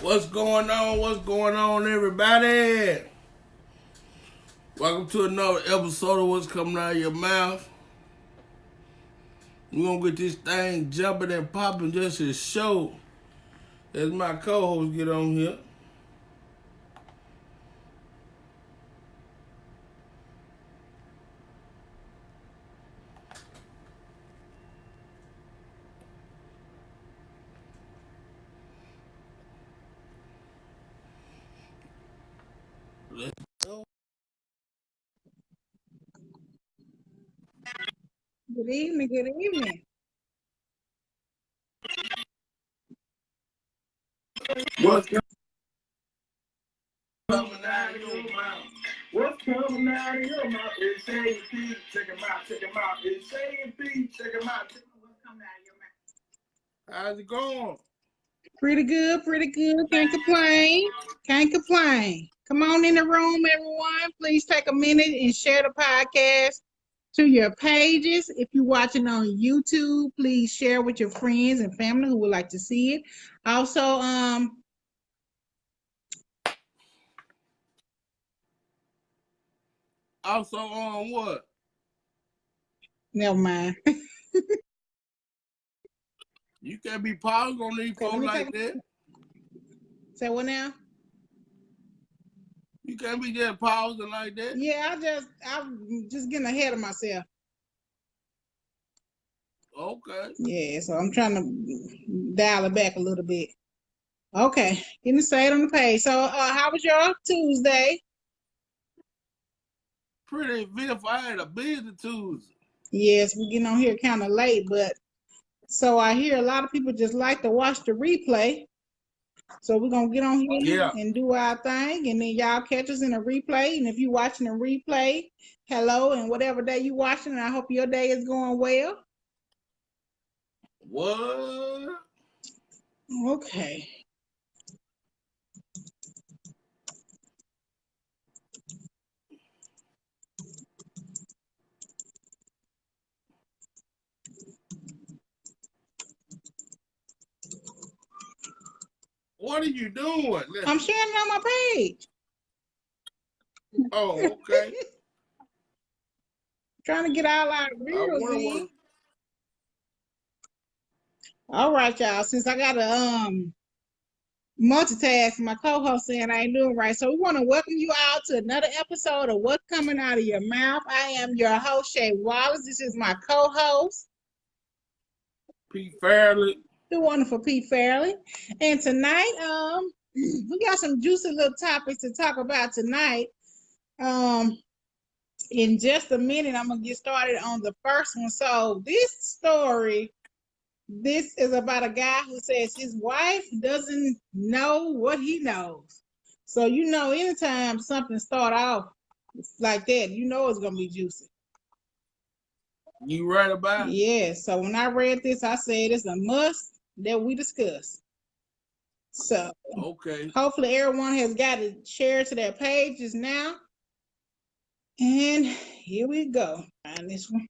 What's going on? What's going on, everybody? Welcome to another episode of What's Coming Out of Your Mouth. We're gonna get this thing jumping and popping just as show as my co-host get on here. Let's go. Good evening, good evening. What's coming out of your mouth? What's coming out of your mouth? It's saying Pete, check him out, check him out. It's saying Pete, check him out. What's coming out of your mouth? How's it going? Pretty good, pretty good. Can't complain. Can't complain. Come on in the room, everyone. Please take a minute and share the podcast to your pages. If you're watching on YouTube, please share with your friends and family who would like to see it. Also, Also on what? never mind. You can't be paused on these Okay, let folks me like that. say what now? You can't be just pausing like that. Yeah, I'm just getting ahead of myself. Okay. Yeah, so I'm trying to dial it back a little bit. Okay, getting say it on the page. So, how was your Tuesday? Pretty eventful. I had a busy Tuesday. Yes, we're getting on here kind of late, but so I hear a lot of people just like to watch the replay. So we're gonna get on here Yeah. and do our thing, and then y'all catch us in a replay. And if you're watching a replay, hello, and whatever day you watching, I hope your day is going well. What? Okay. What are you doing? I'm sharing it on my page. Oh, okay. Trying to get all our I reels wonder in. what. All right, y'all. Since I gotta multitask, my co-host saying I ain't doing right. So we want to welcome you all to another episode of What's Coming Out of Your Mouth. I am your host, Shay Wallace. This is my co-host, Pete Fairley. the wonderful Pete Fairley. And tonight, we got some juicy little topics to talk about tonight. In just a minute, I'm gonna get started on the first one. So this is about a guy who says his wife doesn't know what he knows. So anytime something start off like that, it's gonna be juicy. You right about it? Yeah. So when I read this, I said it's a must that we discuss. So Okay. hopefully everyone has got it shared to their pages now. And here we go. Find this one.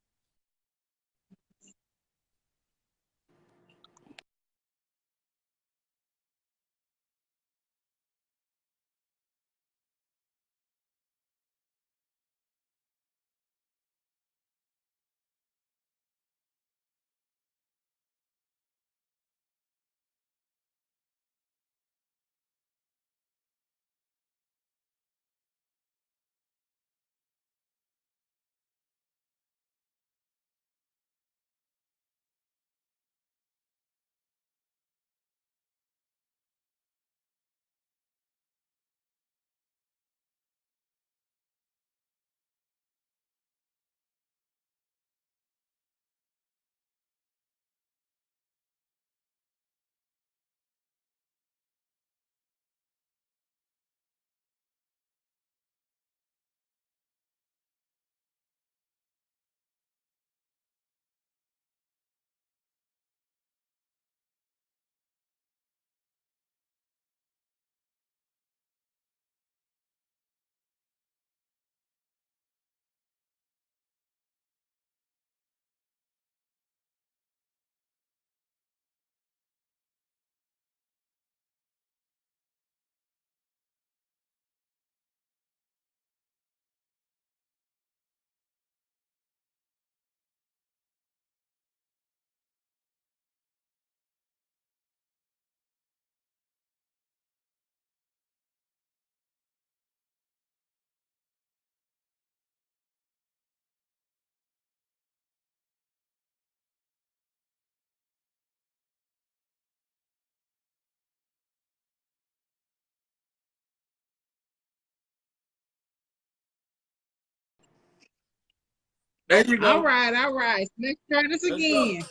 There you go. All right. Let's try this again.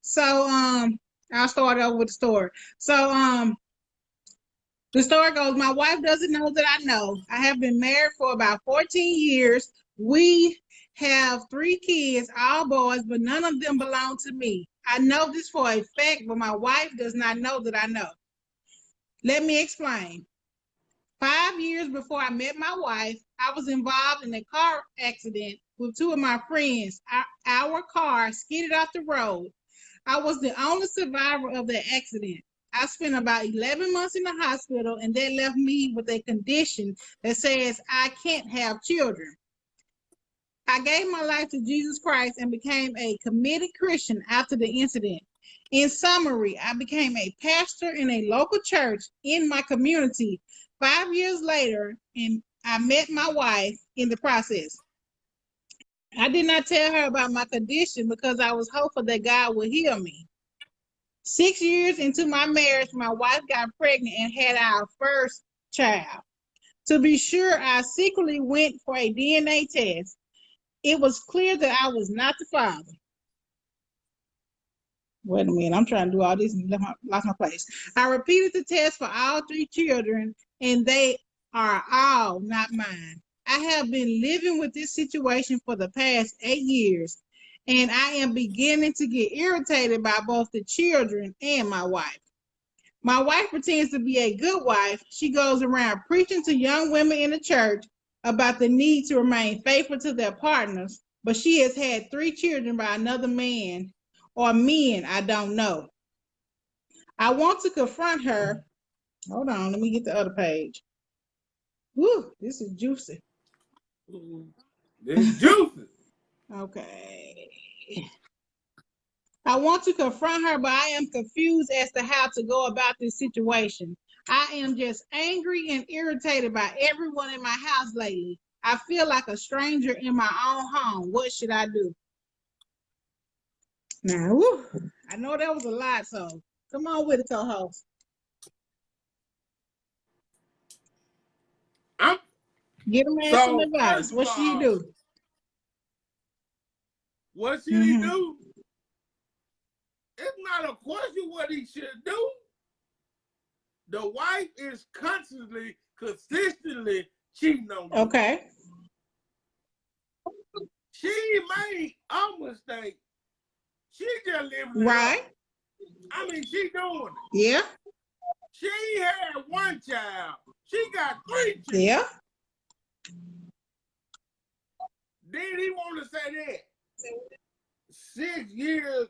So, I'll start over with the story. So, the story goes, my wife doesn't know that I know. I have been married for about 14 years. We have 3 kids, all boys, but none of them belong to me. I know this for a fact, but my wife does not know that I know. Let me explain. 5 years before I met my wife, I was involved in a car accident with 2 of my friends. Our car skidded off the road. I was the only survivor of the accident. I spent about 11 months in the hospital, and that left me with a condition that says I can't have children. I gave my life to Jesus Christ and became a committed Christian after the incident. In summary, I became a pastor in a local church in my community 5 years later, and I met my wife in the process. I did not tell her about my condition because I was hopeful that God would heal me. 6 years into my marriage, my wife got pregnant and had our first child. To be sure, I secretly went for a DNA test. It was clear that I was not the father. Wait a minute, I'm trying to do all this and lost my place. I repeated the test for all 3 children, and they are all not mine. I have been living with this situation for the past 8 years, and I am beginning to get irritated by both the children and my wife. My wife pretends to be a good wife. She goes around preaching to young women in the church about the need to remain faithful to their partners, but she has had 3 children by another man or men I don't know. I want to confront her. Hold on, let me get the other page. Woo, this is juicy. This is juicy. Okay. I want to confront her, but I am confused as to how to go about this situation. I am just angry and irritated by everyone in my house lately. I feel like a stranger in my own home. What should I do? Now, woo, I know that was a lot, so come on with it, co-host. Get a man some advice. What should he do? What should he do? It's not a question what he should do. The wife is consistently cheating on you. Okay. She made a mistake. She just living right. I mean, she doing it. Yeah. She had 1 child. She got 3 children. Yeah. Did he want to say that? 6 years.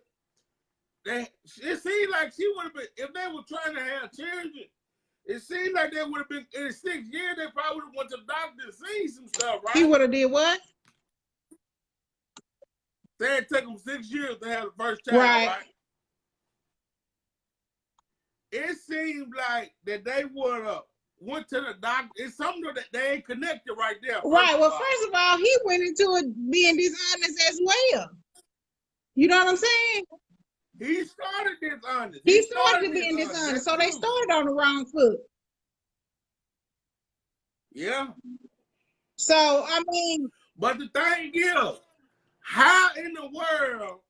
It seemed like she would have been, if they were trying to have children, it seemed like they would have been, in 6 years, they probably would have went to the doctor and seen some stuff, right? He would have did what? Say it took them 6 years to have the first child, right? It seemed like that they would have went to the doctor. It's something that they ain't connected right there. Right. Well, first of all, he went into it being dishonest as well. You know what I'm saying? He started dishonest. He started being dishonest. So they started on the wrong foot. Yeah. So, I mean. But the thing is, how in the world,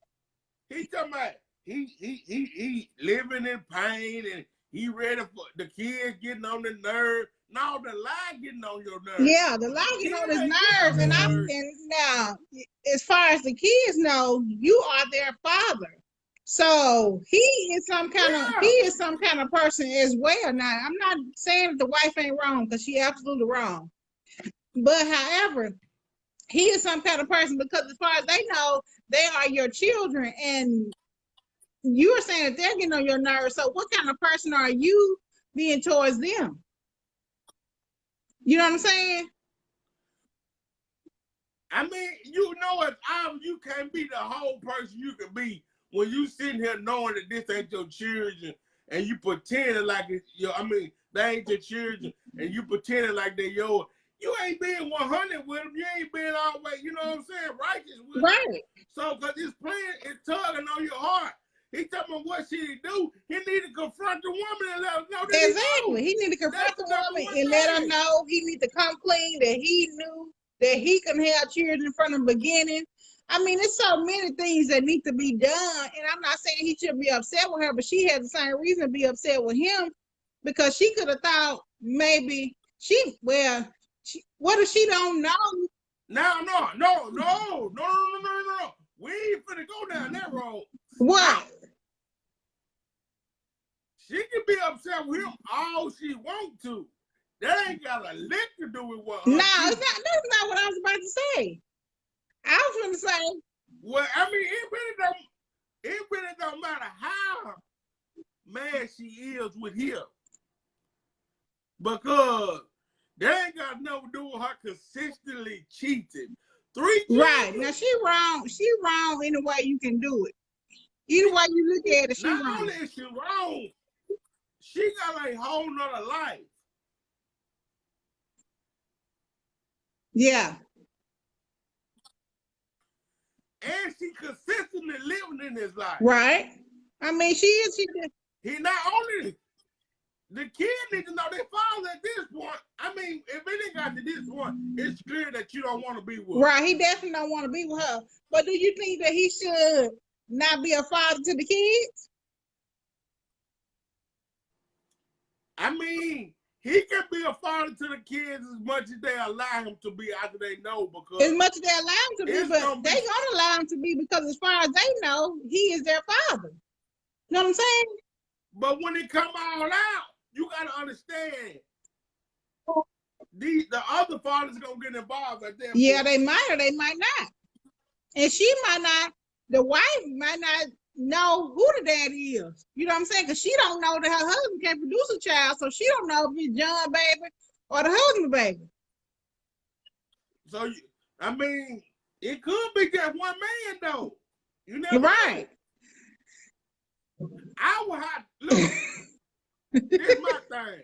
he talking about, he living in pain and he ready for the kids getting on the nerve. No, the lie getting on your nerves. Yeah, the lie getting on his nerves. And now, as far as the kids know, you are their father. So he is some kind of person as well. Now, I'm not saying that the wife ain't wrong because she absolutely wrong. But however, he is some kind of person because as far as they know, they are your children and you are saying that they're getting on your nerves. So what kind of person are you being towards them? You know what I'm saying? I mean, you know, you can't be the whole person you can be when you sitting here knowing that this ain't your children and you pretending like it's your, I mean, they ain't your children and you pretending like they're yours. You ain't being 100 with them. You ain't being all the way, you know what I'm saying, righteous with them. Right. So, because it's tugging on your heart. He talking about what should he do? He need to confront the woman and let her know that exactly. He need to confront the woman and let her know. He need to come clean that he knew that he can have children from the beginning. I mean, there's so many things that need to be done, and I'm not saying he should be upset with her, but she has the same reason to be upset with him because she could have thought maybe what if she don't know? No. We ain't finna go down that road. What? She can be upset with him all she wants to. That ain't got a lick to do with what her. No, that's not what I was about to say. I was going to say. Well, I mean, it really don't matter how mad she is with him. Because that ain't got nothing to do with her consistently cheating. 3 cheating. Right. Now, she wrong. She wrong any way you can do it. Either way you look at it, she wrong. Not only is she wrong, she got a whole nother life. Yeah. And she consistently living in his life. Right. I mean, she He not only, the kid need to know their father at this point. I mean, if it ain't got to this point, it's clear that you don't want to be with her. Right. He definitely don't want to be with her. But do you think that he should not be a father to the kids? I mean, he can be a father to the kids as much as they allow him to be after they know, because as much as they allow him to be, but they gonna allow him to be because as far as they know, he is their father. You know what I'm saying? But when it come all out, you gotta understand the other fathers gonna get involved at that point. Yeah, they might or they might not. And she might not, the wife might not know who the daddy is. You know what I'm saying? Because she don't know that her husband can't produce a child, so she don't know if it's John baby or the husband baby. So I mean, it could be just one man though. You never right. know. I would have look. This is my thing.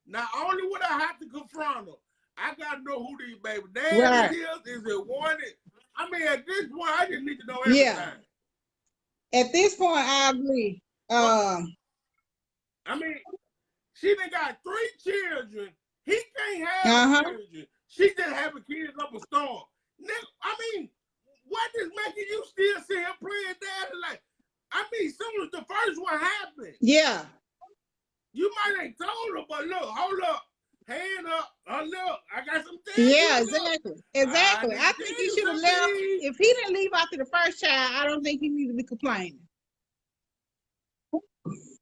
Not only would I have to confront her, I gotta know who these baby daddy is it wanted? I mean, at this point, I just need to know everything. Yeah. At this point, I agree. I mean, she done got 3 children. He can't have children. She just having kids up a storm. I mean, what is making you still see her playing daddy like? I mean, soon as the first one happened. Yeah. You might ain't told her, but look, hold up. Hand up. Look, I got some things. Yeah, exactly. I think he should have left. If he didn't leave after the first child, I don't think he needed to be complaining.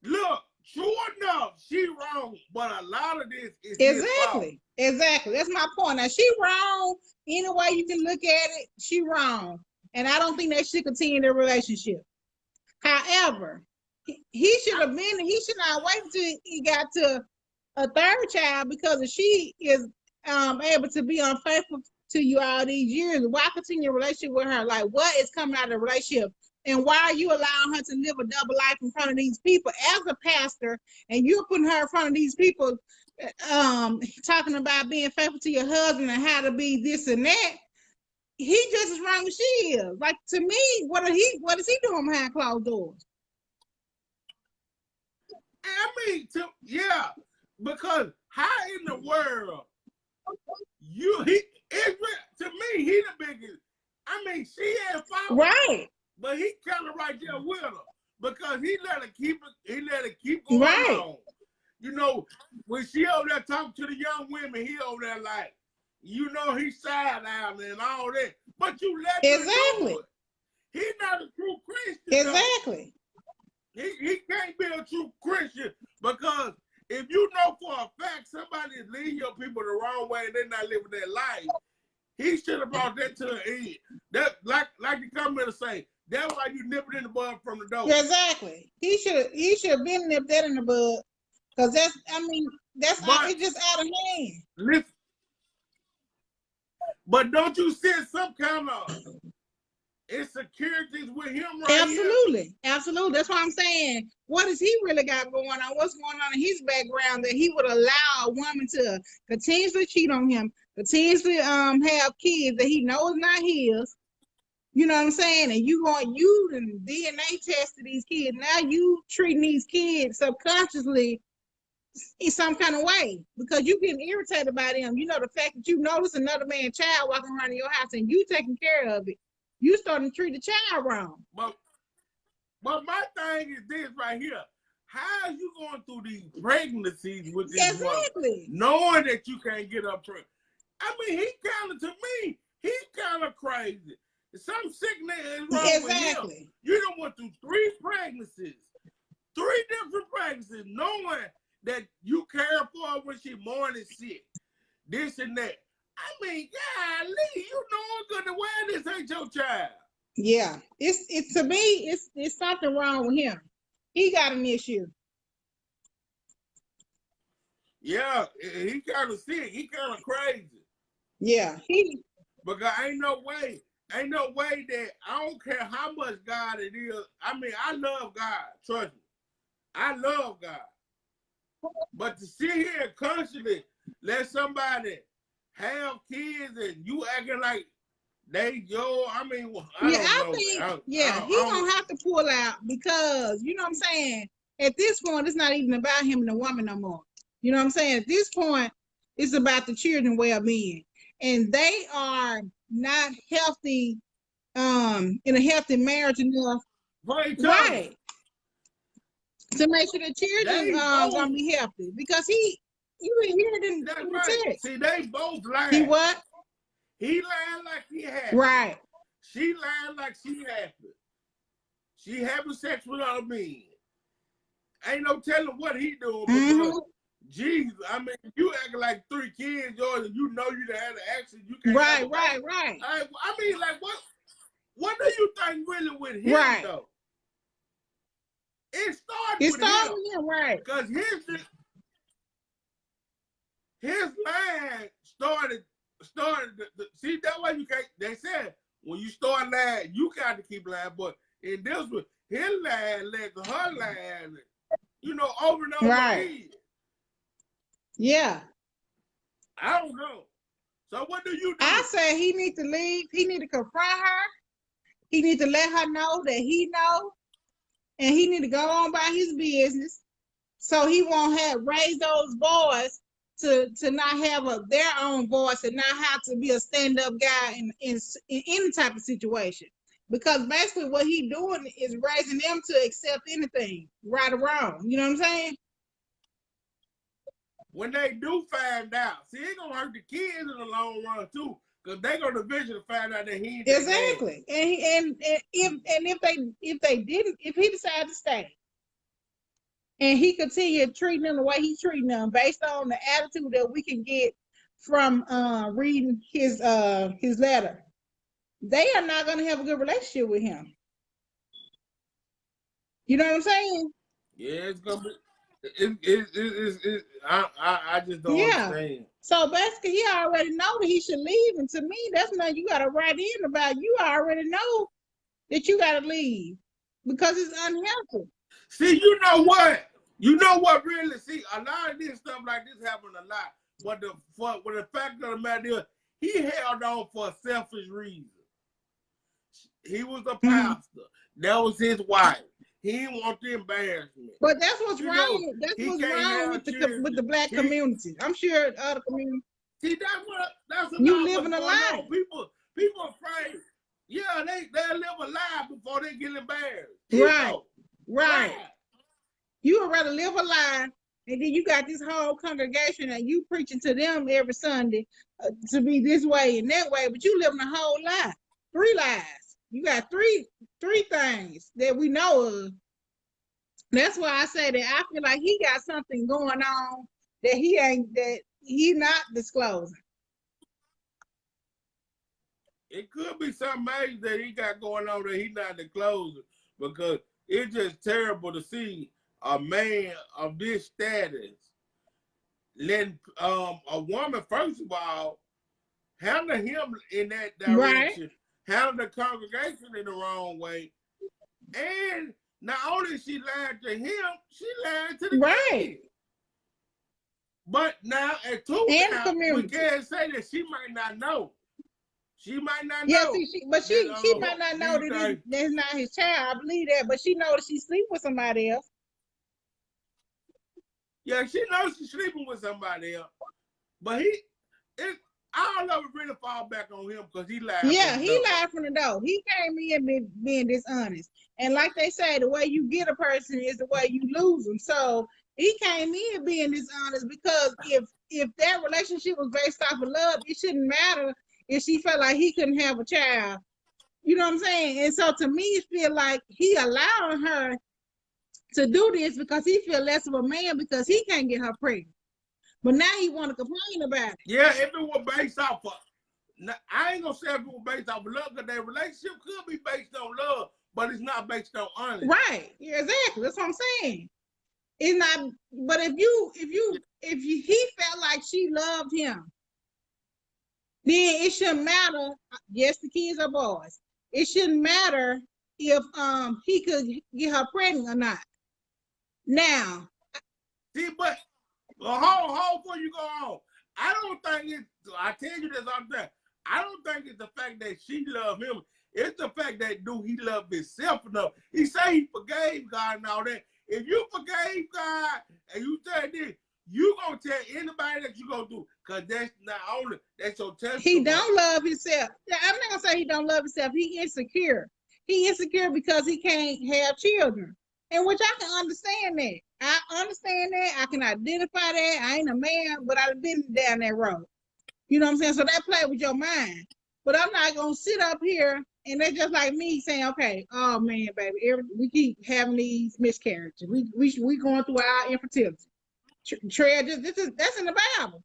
Look, true enough, she wrong, but a lot of this is exactly. That's my point. Now she wrong. Any way you can look at it, she wrong, and I don't think they should continue their relationship. However, he should have been. He should not wait until he got to a 3rd child, because if she is able to be unfaithful to you all these years, why continue a relationship with her? Like, what is coming out of the relationship? And why are you allowing her to live a double life in front of these people as a pastor, and you're putting her in front of these people talking about being faithful to your husband and how to be this and that? He just as wrong as she is. Like, to me, what is he doing behind closed doors? I mean, because how in the world to me, he the biggest. I mean, she had fault, right? But he kind of right there with her because he let her keep going on. You know, when she over there talking to the young women, he over there like, you know, he side out and all that. But you let him do it. He's not a true Christian. Exactly. He can't be a true Christian, because if you know for a fact somebody is leading your people the wrong way and they're not living their life, he should have brought that to the end. That like you come here to say, that's why you nipped in the bud from the door. Exactly. He should have been nipped that in the bud, because it's just out of hand. Listen, but don't you sense some kind of insecurities with him right Absolutely. Absolutely. That's what I'm saying. What does he really got going on? What's going on in his background that he would allow a woman to continuously cheat on him, continuously have kids that he knows not his? You know what I'm saying? And you and DNA tested these kids. Now you treating these kids subconsciously in some kind of way because you getting irritated by them. You know, the fact that you notice another man's child walking around in your house and you taking care of it. You starting to treat the child wrong. But my thing is this right here. How are you going through these pregnancies with this Exactly. woman, knowing that you can't get up pregnant? I mean, to me, he's kind of crazy. Some sickness is wrong with him. You done went through 3 pregnancies, 3 different pregnancies, knowing that you care for her when she morning sick, this and that. I mean, golly, you know good and well this ain't your child. Yeah, it's to me, it's something wrong with him. He got an issue. Yeah, he kind of sick. He kind of crazy. Yeah, because ain't no way that I don't care how much God it is. I mean, I love God. Trust me, I love God. But to sit here and constantly let somebody have kids and you acting like they I mean, I don't know. He gonna have to pull out because you know what I'm saying. At this point, it's not even about him and the woman no more. You know what I'm saying? At this point, it's about the children well-being, and they are not healthy. In a healthy marriage enough, right? To make sure the children gonna be healthy because he didn't. That's right. See, they both lying. He what? He lying like he happy. Right. She lying like she happy. She having sex with other men. Ain't no telling what he doing because, Jesus, I mean, you acting like 3 kids, yours, and you know you done had an accident. You can't Right. I mean, like, what do you think really with him, though? It started with him, right? Because his line started. See, that way you can't. They said when you start lying, you got to keep lying. But in this one, his line led to her lying, over and over again. Yeah. I don't know. So what do you do? I say he need to leave. He need to confront her. He need to let her know that he know, and he need to go on by his business, so he won't raise those boys to not have their own voice and not have to be a stand-up guy in any type of situation. Because basically what he doing is raising them to accept anything, right or wrong. You know what I'm saying? When they do find out, see, it's gonna hurt the kids in the long run too, because they're gonna eventually find out that he ain't exactly. And if he decided to stay, and he continued treating them the way he's treating them based on the attitude that we can get from reading his letter, they are not going to have a good relationship with him. You know what I'm saying? Yeah, it's gonna be. I just don't understand. So basically, he already know that he should leave, and to me, that's nothing you got to write in about. You already know that you got to leave because it's unhealthy. See, you know what? Really? See, a lot of this stuff like this happen a lot. But the fact of the matter is, he held on for a selfish reason. He was a pastor. That was his wife. He didn't want the embarrassment. But that's what's wrong. That's what's wrong with the black community. I'm sure other communities. See, that's you living a lie. People afraid. Yeah, they'll live a lie before they get embarrassed. Right. You would rather live a lie, and then you got this whole congregation and you preaching to them every Sunday to be this way and that way, but you living a whole lie. 3 lies. You got three things that we know of. That's why I say that I feel like he got something going on that he not disclosing. It could be something major that he got going on that he not disclosing, because it's just terrible to see a man of this status letting a woman, first of all, handle him in that direction, handle the congregation in the wrong way, and not only she lied to him, she lied to the kid. But now at 2 now, we can't say that she might not know. She might not know. Yeah, she might not know that that's not his child. I believe that, but she knows that she sleep with somebody else. Yeah, she knows she's sleeping with somebody else. But all of it really fall back on him because he lied. Yeah, he lied from the door. He came in being dishonest. And like they say, the way you get a person is the way you lose them. So he came in being dishonest because if that relationship was based off of love, it shouldn't matter if she felt like he couldn't have a child. You know what I'm saying? And so to me, it feel like he allowing her to do this because he feel less of a man because he can't get her pregnant. But now he want to complain about it. Yeah, if it was based off of, I ain't gonna say if it was based off of love, because their relationship could be based on love, but it's not based on honesty. Right. Yeah, exactly. That's what I'm saying. It's not. But if he felt like she loved him, then it shouldn't matter. Yes, the kids are boys. It shouldn't matter if he could get her pregnant or not. Now, see, but hold before you go on. I don't think it's. I tell you this all the time. I don't think it's the fact that she loved him. It's the fact that he loved himself enough. He say he forgave God and all that. If you forgave God and you said this, you gonna tell anybody that you gonna do, because that's not only that's your testimony. He don't love himself. I'm not gonna say he don't love himself. He insecure. He insecure because he can't have children, and which I can understand that. I understand that. I can identify that. I ain't a man, but I've been down that road. You know what I'm saying? So that play with your mind. But I'm not gonna sit up here and that's just like me saying, okay, oh man, baby, we keep having these miscarriages. We going through our infertility. Tread, that's in the Bible.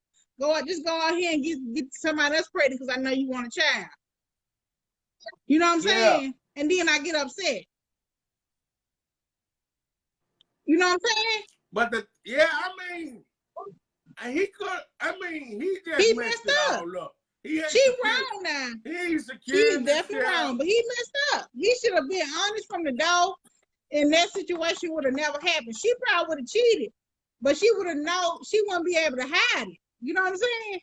Just go out here and get somebody else pregnant because I know you want a child. You know what I'm saying? And then I get upset. You know what I'm saying? But he messed it all up. She wrong now. He's secure. She's definitely wrong, but he messed up. He should have been honest from the door, and that situation would have never happened. She probably would have cheated, but she would have known. She wouldn't be able to hide it. You know what I'm saying?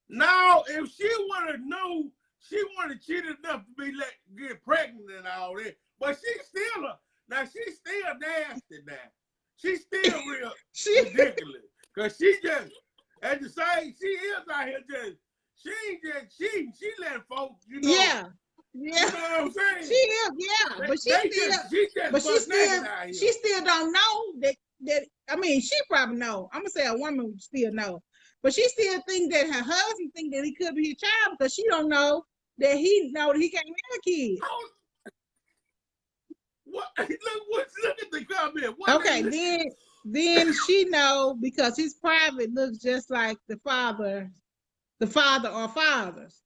No, if she would have known, she would have cheated enough to get pregnant and all that. But she's still nasty now. She's still real ridiculous. Because she just, at the same, she is out here just, she ain't just cheating. She letting folks, you know. Yeah. You know what I'm saying? She is, yeah. But she still don't know that I mean, she probably know. I'm gonna say a woman would still know. But she still think that her husband think that he could be his child because she don't know that he can't have a kid. Oh. What? Look at the comment. Then she know because his private looks just like the father or fathers.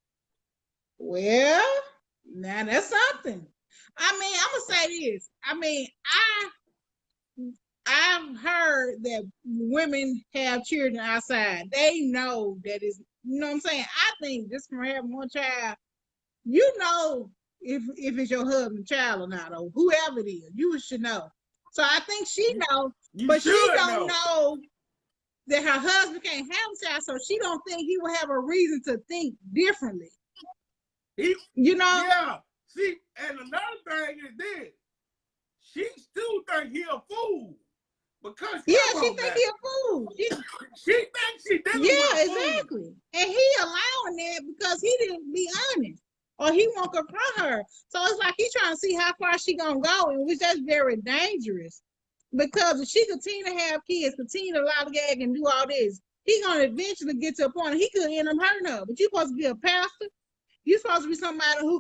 Well, now that's something. I mean, I'm gonna say this. I mean, I've heard that women have children outside. They know that is, you know what I'm saying? I think just from having one child, you know if it's your husband's child or not, or whoever it is, you should know. So I think she knows, but she don't know that her husband can't have a child, so she don't think he will have a reason to think differently. You know? Yeah. See, and another thing is this. She still think he a fool. Because she think he a fool. She thinks she didn't. Yeah, exactly. And he allowing that because he didn't be honest. Or he won't confront her. So it's like he's trying to see how far she gonna go, and which that's very dangerous. Because if she continue to have kids, continue to lollygag and do all this, he's gonna eventually get to a point he could end up hurting her. But you're supposed to be a pastor. You're supposed to be somebody who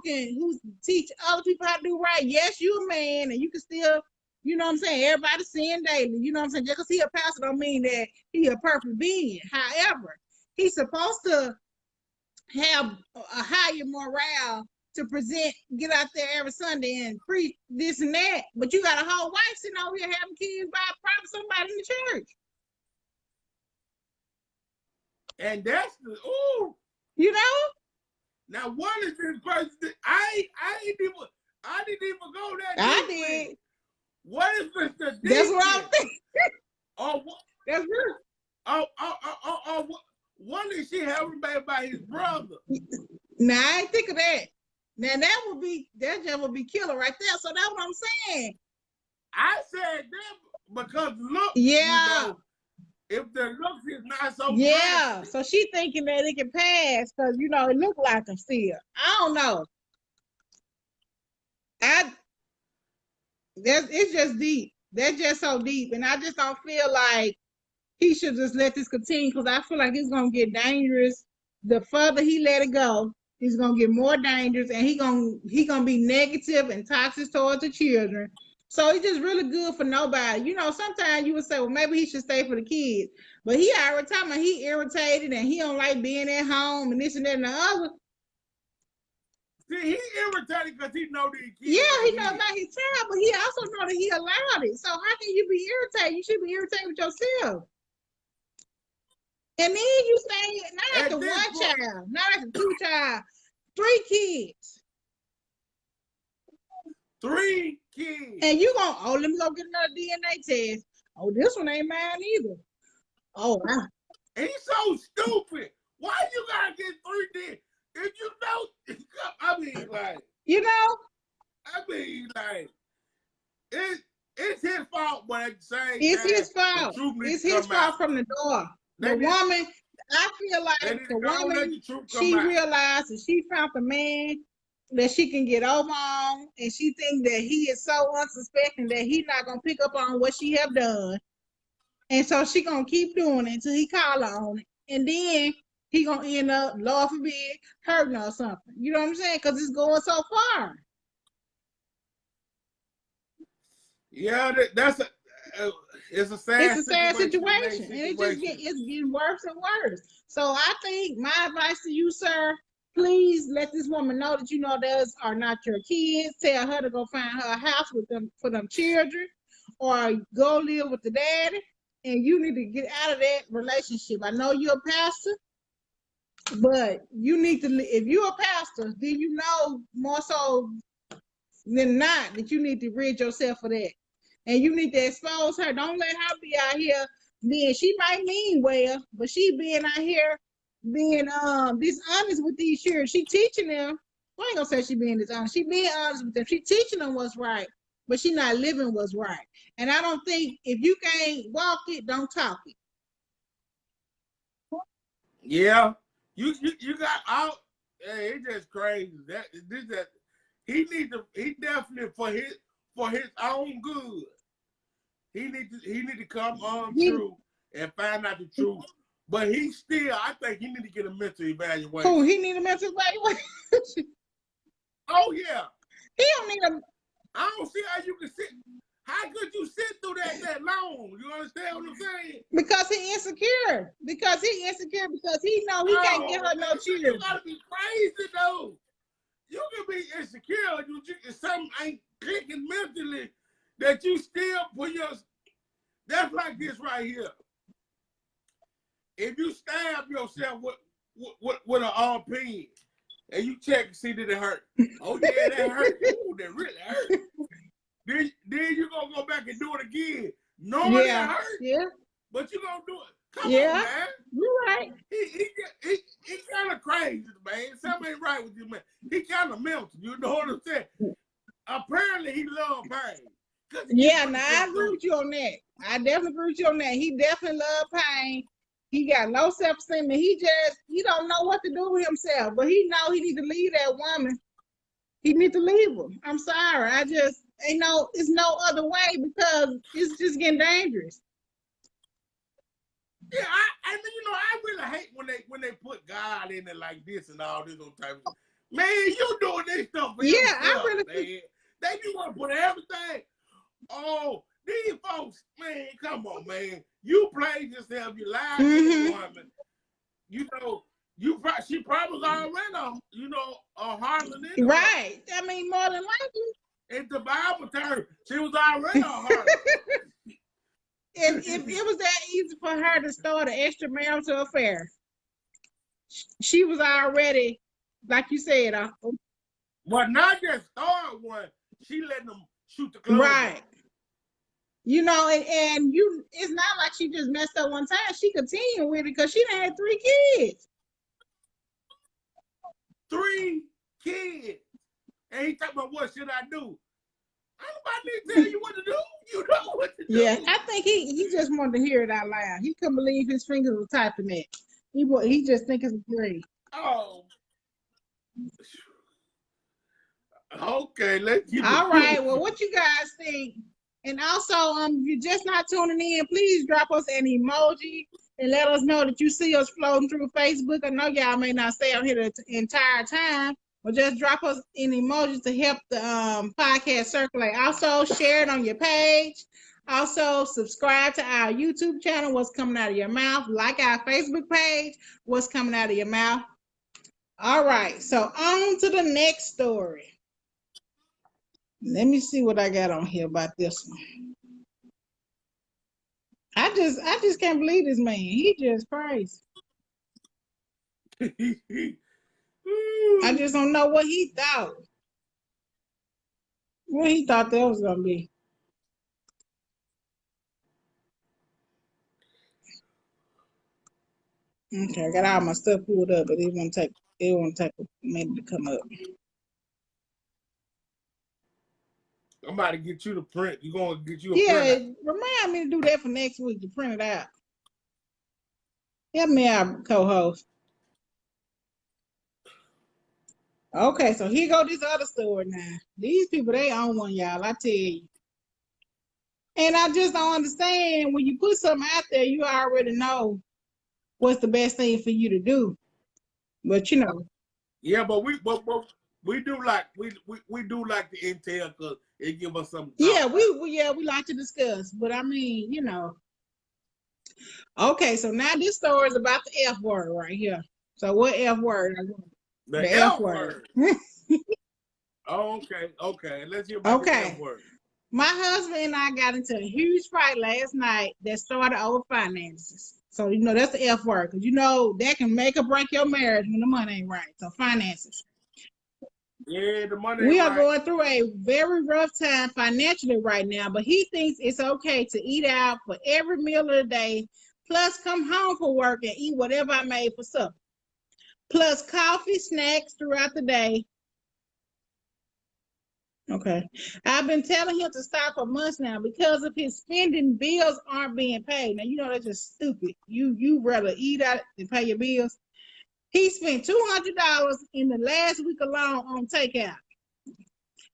teach other people how to do right. Yes, you're a man, and you can still, you know what I'm saying, everybody sin daily. You know what I'm saying? Just because he a pastor don't mean that he a perfect being. However, he's supposed to have a higher morale to get out there every Sunday and preach this and that. But you got a whole wife sitting over here having kids by probably somebody in the church. And that's you know? Now what is this person? I didn't even go that deep. I did. What is this? That's what I'm thinking. Oh, that's true. What is she having by his brother? Now I ain't think of that. Now that just would be killer right there. So that's what I'm saying. I said that because look, yeah. if the looks is not so Yeah, drastic. so she thinking that it can pass because it look like him still. I don't know. It's just deep. That's just so deep, and I just don't feel like he should just let this continue because I feel like it's gonna get dangerous. The further he let it go, it's gonna get more dangerous, and he gonna be negative and toxic towards the children. So it's just really good for nobody. Sometimes you would say, well, maybe he should stay for the kids, but he already talking about he irritated and he don't like being at home and this and that and the other. See, he irritated because he know these kids. Yeah, he know about his child, but he also know that he allowed it. So how can you be irritated? You should be irritated with yourself. And then you say not at the one child, not at the two child, 3 kids. 3 kids. And you gonna, let me go get another DNA test. Oh, this one ain't mine either. Oh, wow. He's so stupid. Why you gotta get 3 kids? If you know, I mean, like, it's his fault, but at the same time, it's his fault. It's his fault from the door. The woman, I feel like the woman, she realized that she found a man that she can get over on, and she thinks that he is so unsuspecting that he's not gonna pick up on what she have done, and so she gonna keep doing it until he call her on it, and then he gonna end up, Lord forbid, hurting her or something. You know what I'm saying? Because it's going so far. Yeah, it's a sad situation, and it's getting worse and worse. So I think my advice to you, sir, please let this woman know that those are not your kids. Tell her to go find her a house with them for them children, or go live with the daddy. And you need to get out of that relationship. I know you're a pastor, but you need to. If you're a pastor, then you know more so than not that you need to rid yourself of that. And you need to expose her. Don't let her be out here being, she might mean well, but she being out here being dishonest with these children. She teaching them. I ain't gonna say she being dishonest. She being honest with them. She teaching them what's right, but she not living what's right. And I don't think if you can't walk it, don't talk it. Yeah, you got out. Hey, it's just crazy. He definitely for his own good. He need to come true and find out the truth. But I think he need to get a mental evaluation. Oh, he need a mental evaluation? Oh, yeah. He don't need a... I don't see how you can sit. How could you sit through that long? You understand what I'm saying? Because he insecure. Because he know he can't get her no children. You gotta be crazy, though. You can be insecure if something ain't clicking mentally that you still put your... That's like this right here. If you stab yourself with an RP and you check to see that it hurt. Oh, yeah, that hurt. Ooh, that really hurt. Then you gonna go back and do it again. Knowing it hurt. Yeah. But you gonna do it. Come on, man. You're right. He kind of crazy, man. Something ain't right with you, man. He kind of melted. You know what I'm saying? Apparently, he loved pain. Yeah, now I agree with you on that. I definitely agree with you on that. He definitely loved pain. He got low self-esteem, and he don't know what to do with himself. But he know he need to leave that woman. He need to leave her. I'm sorry. It's no other way because it's just getting dangerous. Yeah, I really hate when they put God in it like this and all this on type of... Man, you doing this stuff for yourself, I really man. They do want to put everything. Oh, these folks, man, come on, man. You played yourself. You lied to the woman. She probably was already, a harlot anyway. Right. I mean, more than likely. In the Bible term, she was already a harlot. If it was that easy for her to start an extramarital affair, she was already, like you said, well, not just start one. She letting them shoot the clothes. Right. And it's not like she just messed up one time. She continued with it because she done had 3 kids. 3 kids. And he talking about what should I do? Nobody need to tell you what to do. You know what to do. Yeah, I think he just wanted to hear it out loud. He couldn't believe his fingers were typing it. He just think it's great. Oh. Okay, let's keep it. All right. Well, what you guys think? And also, if you're just not tuning in, please drop us an emoji and let us know that you see us floating through Facebook. I know y'all may not stay out here the entire time, but just drop us an emoji to help the podcast circulate. Also, share it on your page. Also, subscribe to our YouTube channel, What's Coming Out of Your Mouth. Like our Facebook page, What's Coming Out of Your Mouth. All right, so on to the next story. Let me see what I got on here about this one. I just can't believe this man. He just crazy. I just don't know what he thought. What he thought that was gonna be. Okay, I got all my stuff pulled up, but it won't take a minute to come up. I'm about to get you the print. You gonna get you a print? Remind me to do that for next week to print it out. Help me out, co-host. Okay, so here go this other story now. These people, they own one, y'all. I tell you. And I just don't understand when you put something out there, you already know what's the best thing for you to do. But you know. Yeah, but we do like we do like the intel because it give us something. Yeah, we like to discuss. But I mean, you know. Okay, so now this story is about the F word right here. So what F word? The F word. Oh, okay. Let's hear about the F word. My husband and I got into a huge fight last night that started over finances. So, you know, that's the F word. Because, you know, that can make or break your marriage when the money ain't right. So, finances. Yeah, the money ain't We are right. going through a very rough time financially right now. But he thinks it's okay to eat out for every meal of the day. Plus, come home from work and eat whatever I made for supper. Plus, coffee, snacks throughout the day. Okay. I've been telling him to stop for months now because of his spending. Bills aren't being paid. Now, you know, that's just stupid. You rather eat out than pay your bills. He spent $200 in the last week alone on takeout.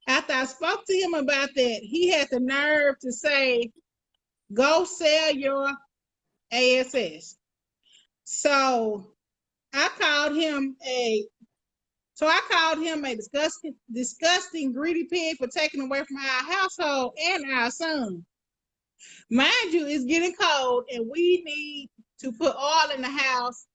After I spoke to him about that, he had the nerve to say, go sell your ASS. So I called him a disgusting, greedy pig for taking away from our household and our son. Mind you, it's getting cold and we need to put oil in the house.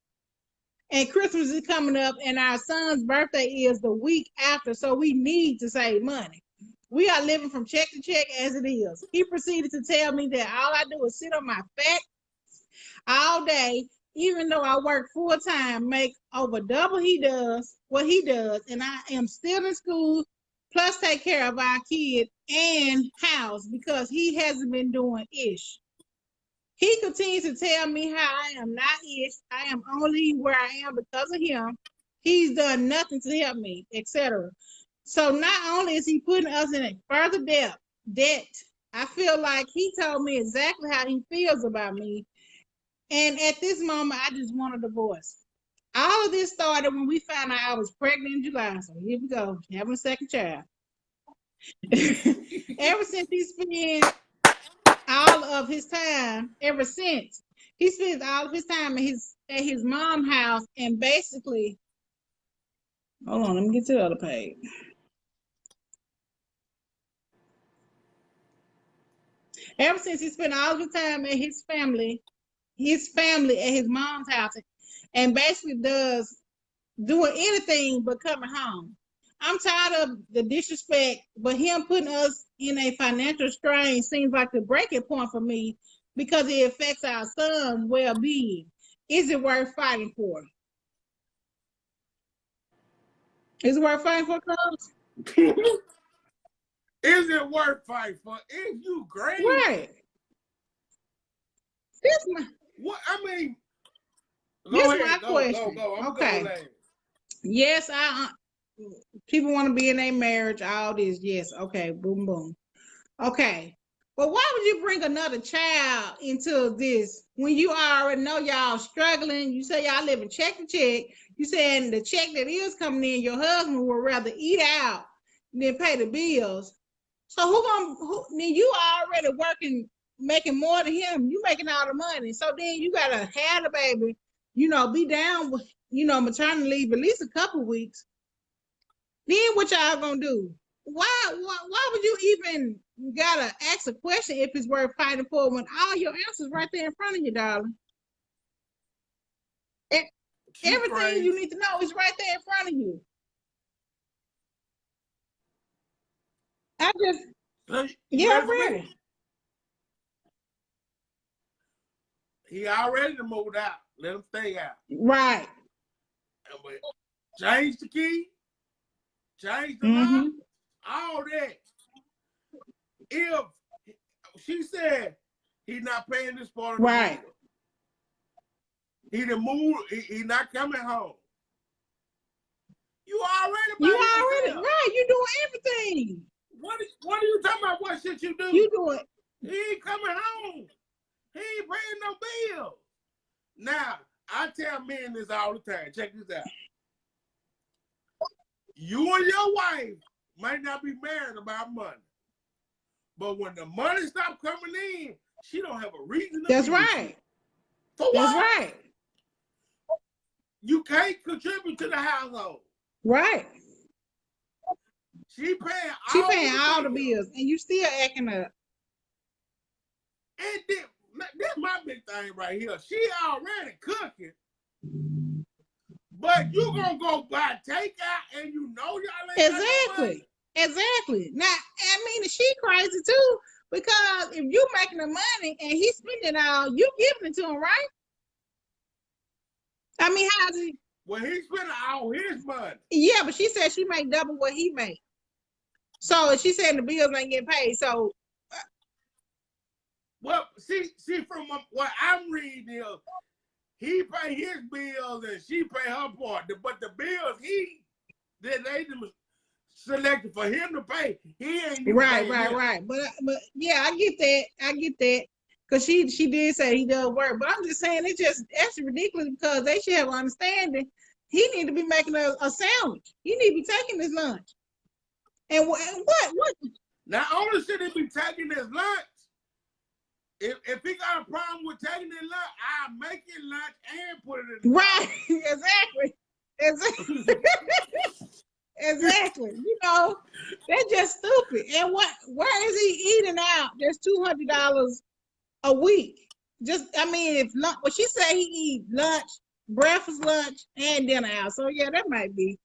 And Christmas is coming up and our son's birthday is the week after, so we need to save money. We are living from check to check as it is. He proceeded to tell me that all I do is sit on my fat all day, even though I work full time, make over double what he does, and I am still in school, plus take care of our kid and house because he hasn't been doing ish. He continues to tell me how I am not ish. I am only where I am because of him. He's done nothing to help me, etc. So not only is he putting us in a further debt, I feel like he told me exactly how he feels about me. And at this moment, I just want a divorce. All of this started when we found out I was pregnant in July. So here we go, having a second child. Ever since he spends all of his time at his mom's house, and basically, hold on, let me get to the other page. Ever since he spent all of his time at his family at his mom's house, and basically doing anything but coming home. I'm tired of the disrespect, but him putting us in a financial strain seems like the breaking point for me because it affects our son's well-being. Is it worth fighting for? Is it worth fighting for, Carlos? Is it worth fighting for? Is you crazy? Right. What I mean, this is my question. Go. Okay. Yes, people want to be in a marriage, all this. Yes, okay, boom, boom. Okay. But why would you bring another child into this when you already know y'all struggling? You say y'all living check to check. You saying the check that is coming in, your husband would rather eat out than pay the bills. So then you already working, making more than him. You making all the money. So then you gotta have the baby, be down with, maternity leave at least a couple weeks. Then what y'all gonna do? Why would you even gotta ask a question if it's worth fighting for when all your answers right there in front of you, darling? Everything you need to know is right there in front of you. I'm ready. He already moved out. Let him stay out. Right. Change the key. Change the lock. All that. If she said he's not paying this part of the bill, he done moved. He not coming home. You already right. You doing everything. What are you talking about? What shit you do? You doing? He ain't coming home. He ain't paying no bills. Now I tell men this all the time. Check this out. You and your wife might not be married about money, but when the money stops coming in, she don't have a reason to. That's right. For what? That's right. You can't contribute to the household. Right. She paying all the bills, and you still acting up. And that's my big thing right here. She already cooking, but you gonna go buy takeout, and you know y'all ain't exactly. Exactly. Now, I mean, she crazy too, because if you making the money and he's spending it all, you giving it to him, right? I mean, how's he? Well, he's spending all his money. Yeah, but she said she make double what he make. So she said the bills ain't getting paid. So, well, see, from what I'm reading is he pay his bills and she pay her part. But the bills they selected for him to pay, he ain't right. But yeah, I get that. Because she did say he does work. But I'm just saying that's ridiculous because they should have an understanding. He need to be making a sandwich. He need to be taking his lunch. And what? Not only should he be taking his lunch, if he got a problem with taking his lunch, I'll make his lunch and put it in the right. Exactly. Exactly. That's just stupid. And where is he eating out? There's $200 a week. If lunch, well, she said he eat lunch, breakfast, lunch, and dinner out. So yeah, that might be.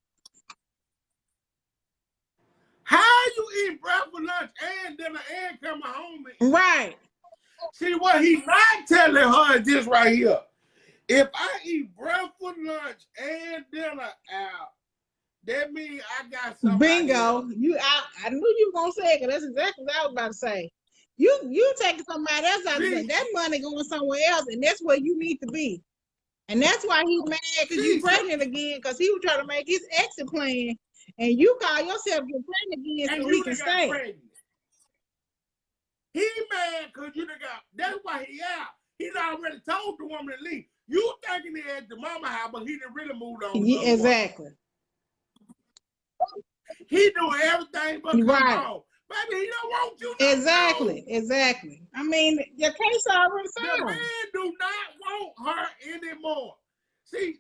How you eat breakfast, lunch, and dinner, and come home? Right. See, what he's not telling her is this right here. If I eat breakfast, lunch, and dinner out, that means I got something. Bingo. I knew you were gonna say it, because that's exactly what I was about to say. You taking somebody else out of that money going somewhere else, and that's where you need to be. And that's why he's mad because you pregnant again, because he was trying to make his exit plan, and you call yourself get pregnant again so he can stay. Pregnant. He mad because you done got. That's why he out. He's already told the woman to leave. You thinking he at the mama house, but he didn't really move on. Yeah, exactly. He doing everything but come home. Baby, he don't want you. Exactly. I mean, your case already settled. The man do not want her anymore. See,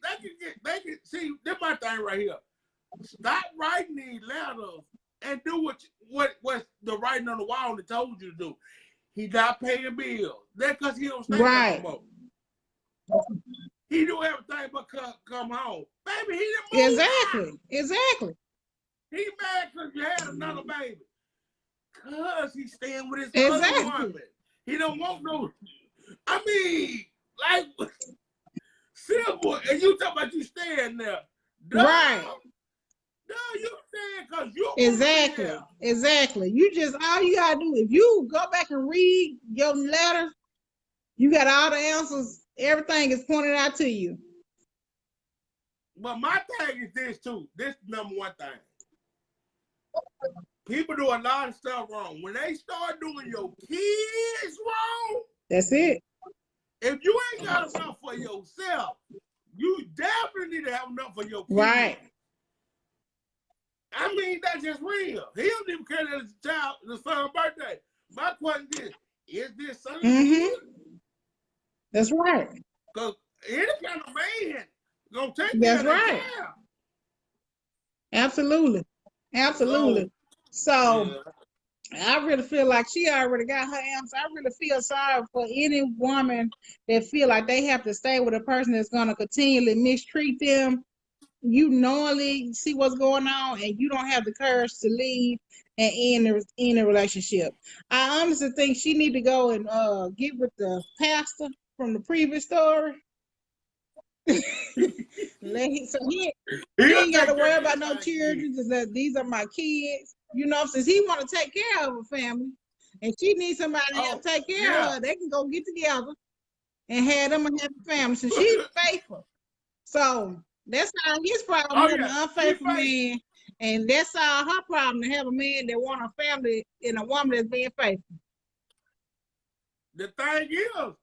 they can see. This my thing right here. Stop writing these letters and do what's the writing on the wall that told you to do. He not paying bills. That's because he don't stay there no more. He do everything but come home. Baby, he didn't move. Exactly. He mad because you had another baby. Because he's staying with his other woman. He don't want no. I mean, like, simple. And you talking about you staying there. Duh. Right. No, you staying because you Exactly. You just, all you got to do, if you go back and read your letters, you got all the answers. Everything is pointed out to you. But my thing is this, too. This is number one thing. people do a lot of stuff wrong. When they start doing your kids wrong, that's it. if you ain't got enough for yourself, you definitely need to have enough for your kids. Right. I mean, that's just real. He don't even care that it's the son's birthday. My question is this son? That's right. Because any kind of man gonna take care That's of that right. child. Absolutely. Absolutely. So yeah. I really feel like she already got her answer. I really feel sorry for any woman that feel like they have to stay with a person that's going to continually mistreat them. You knowingly see what's going on and you don't have the courage to leave and end the relationship. I honestly think she need to go and get with the pastor from the previous story. So he ain't got to worry about no children. Just that these are my kids. You know, since he want to take care of a family, and she needs somebody to help take care of her, they can go get together and have them a happy family. So she's faithful. So that's not his problem, having an unfaithful man, and that's all her problem to have a man that want a family and a woman that's being faithful. The thing is,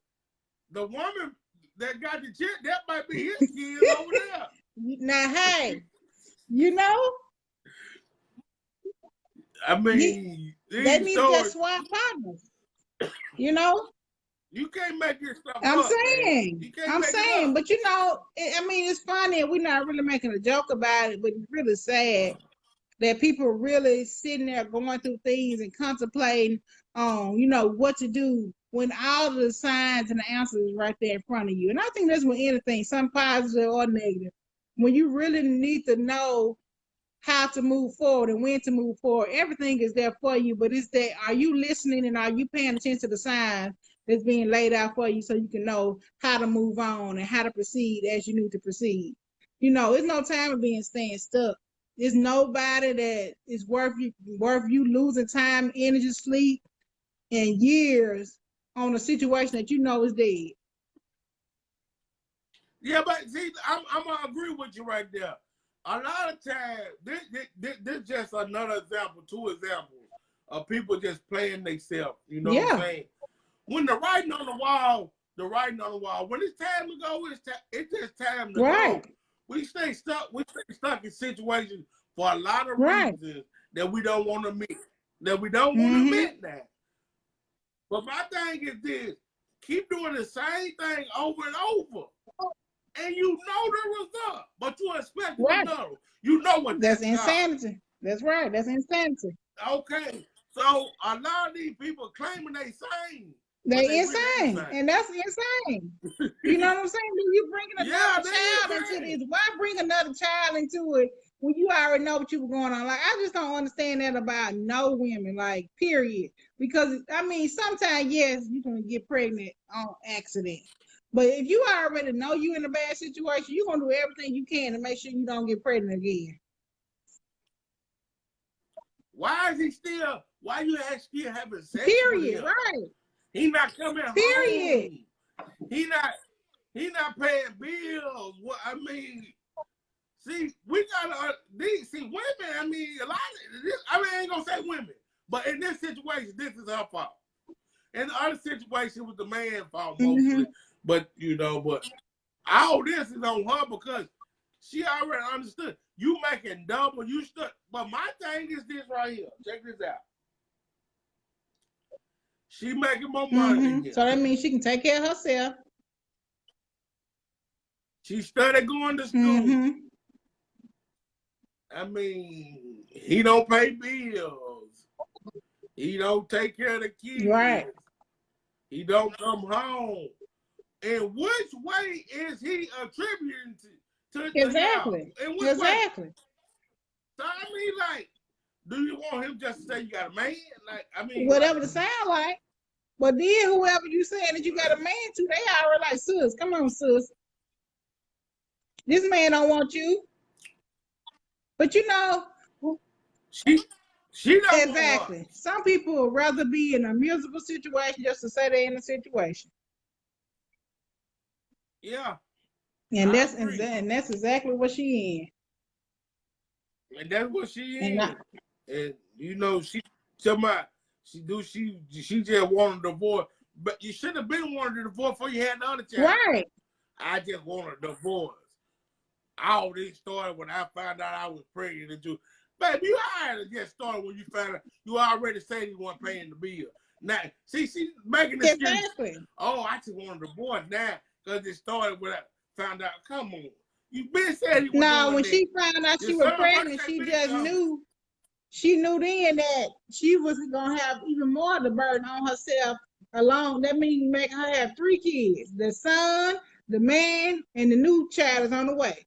the woman that got the chick, that might be his kids over there. Now, hey, you know, I mean, they need to just swap partners. You know, you can't make this stuff I'm up, saying, but you know, I mean, it's funny. We're not really making a joke about it, but it's really sad that people are really sitting there going through things and contemplating on, you know, what to do when all the signs and the answers is right there in front of you. And I think that's with anything, some positive or negative. When you really need to know how to move forward and when to move forward, everything is there for you. But it's that, are you listening and are you paying attention to the signs that's being laid out for you so you can know how to move on and how to proceed as you need to proceed? You know, it's no time of being staying stuck. There's nobody that is worth you losing time, energy, sleep, and years on a situation that you know is dead. Yeah, but see, I'm gonna agree with you right there. A lot of times, this just another example, two examples of people just playing themselves. You know what I'm saying? When the writing on the wall, the writing on the wall. When it's time to go, it's just time to go. We stay stuck. We stay stuck in situations for a lot of reasons that we don't want to admit. That we don't want to admit that. But my thing is this: keep doing the same thing over and over, and you know the result, but you expect to know. You know what that's insanity. That's right. That's insanity. Okay, so a lot of these people claiming they sane. They insane, and that's insane. You know what I'm saying? When you bring another child into this, why bring another child into it when you already know what you were going on? Like, I just don't understand that about no women, like, period. Because, I mean, sometimes, yes, you can get pregnant on accident. But if you already know you in a bad situation, you're going to do everything you can to make sure you don't get pregnant again. Why is he still, why you still having sex period, with him? Right. He not coming period. Home. He not paying bills. What I mean, see, we gotta see women. I mean, a lot of this. I mean, I ain't gonna say women, but in this situation, this is her fault. In the other situation, it was the man's fault mostly. But you know, but all this is on her because she already understood. You making double. You stood. But my thing is this right here. Check this out. She making more money than him. So that means she can take care of herself. She started going to school. I mean, he don't pay bills. He don't take care of the kids. Right. He don't come home. In which way is he attributing to exactly? In which exactly. Way? So I mean, like, do you want him just to say you got a man? Like, I mean, whatever it sound like. But then whoever you saying that you got a man to, they already like, sis, come on, sis. This man don't want you. But you know, she don't exactly. Want her. Some people would rather be in a miserable situation just to say they're in a situation. Yeah. And that's exactly what she in. And that's what she in. And she just wanted a divorce. But you should have been wanting a divorce before you had the other child. Right. I just wanted a divorce. All this started when I found out I was pregnant. And you, baby, you had to get started when you found out you already said you weren't paying the bill. Now, see, she's making this excuse. Oh, I just wanted a divorce now because it started when I found out. Come on. You been said he was No, when that. she found out she was pregnant, she just knew. She knew then that she was gonna have even more of the burden on herself alone. That means making her have 3 kids: the son, the man, and the new child is on the way.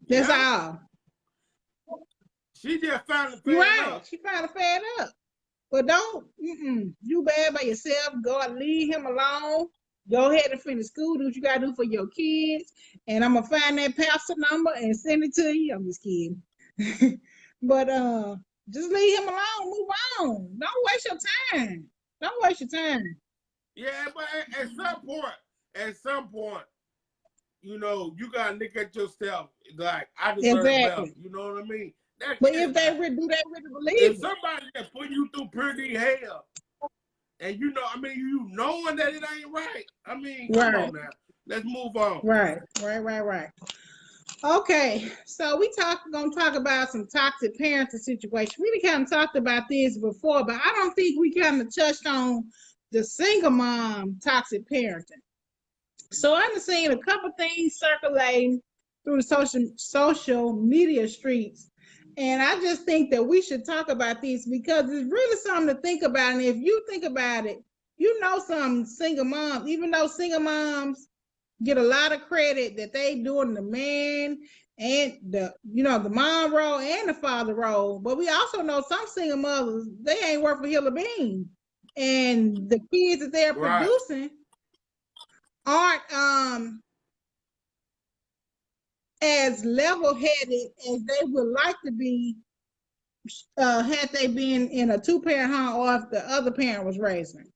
That's all. She just finally fed up. She finally fed up. But don't, you bad by yourself. Go and leave him alone. Go ahead and finish school. Do what you gotta do for your kids. And I'm gonna find that pastor number and send it to you. I'm just kidding. But just leave him alone. Move on. Don't waste your time. Don't waste your time. Yeah, but at some point, you know, you gotta look at yourself like I deserve better. You know what I mean? But if they really do, they really believe if somebody that put you through pretty hell, and you know, I mean, you knowing that it ain't right. I mean, come on now. Let's move on. Right. Okay, so gonna talk about some toxic parenting situations. We kind of talked about this before, but I don't think we kind of touched on the single mom toxic parenting. So I've seen a couple things circulating through the social media streets, and I just think that we should talk about these because it's really something to think about. And if you think about it, you know, some single moms, even though single moms get a lot of credit that they doing the man and the mom role and the father role, but we also know some single mothers, they ain't worth a hill of bean, and the kids that they're producing aren't as level-headed as they would like to be had they been in a 2-parent home or if the other parent was raising.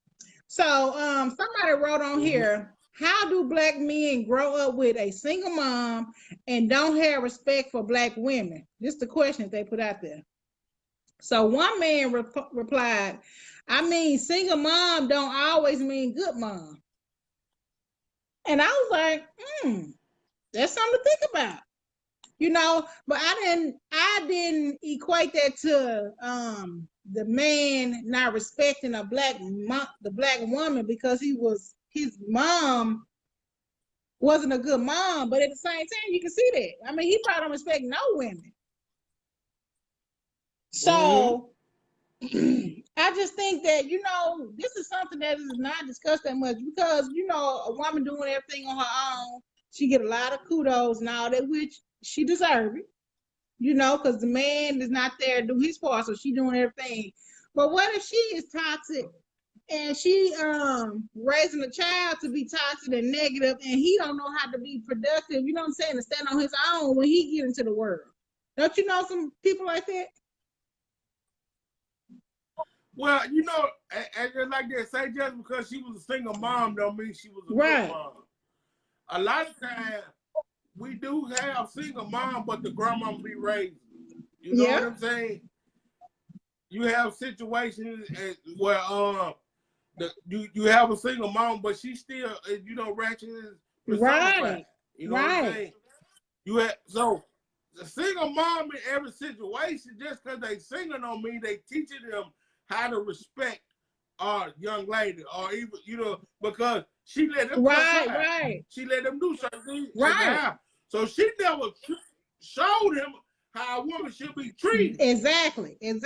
So somebody wrote on here, how do Black men grow up with a single mom and don't have respect for Black women? This is the question that they put out there. So one man replied, I mean, single mom don't always mean good mom. And I was like, that's something to think about. You know, but I didn't equate that to the man not respecting the black woman because his mom wasn't a good mom, but at the same time you can see that. I mean, he probably don't respect no women. So I just think that, you know, this is something that is not discussed that much because, you know, a woman doing everything on her own, she get a lot of kudos and all that, which she deserves it, you know, because the man is not there to do his part, so she doing everything. But what if she is toxic and she raising a child to be toxic and negative, and he don't know how to be productive, you know what I'm saying, to stand on his own when he get into the world? Don't you know some people like that? Well, you know, and like they say, just because she was a single mom don't mean she was a good mom. A lot of times, we do have single mom, but the grandma be raising. You know what I'm saying? You have situations where you have a single mom, but she still, you know, ratchet is personified. You know what I'm saying? You have, so the single mom in every situation, just because they single don't mean they teaching them how to respect our young lady, or even, you know, because she let them she let them do certain things. So she never showed him how a woman should be treated. Exactly. And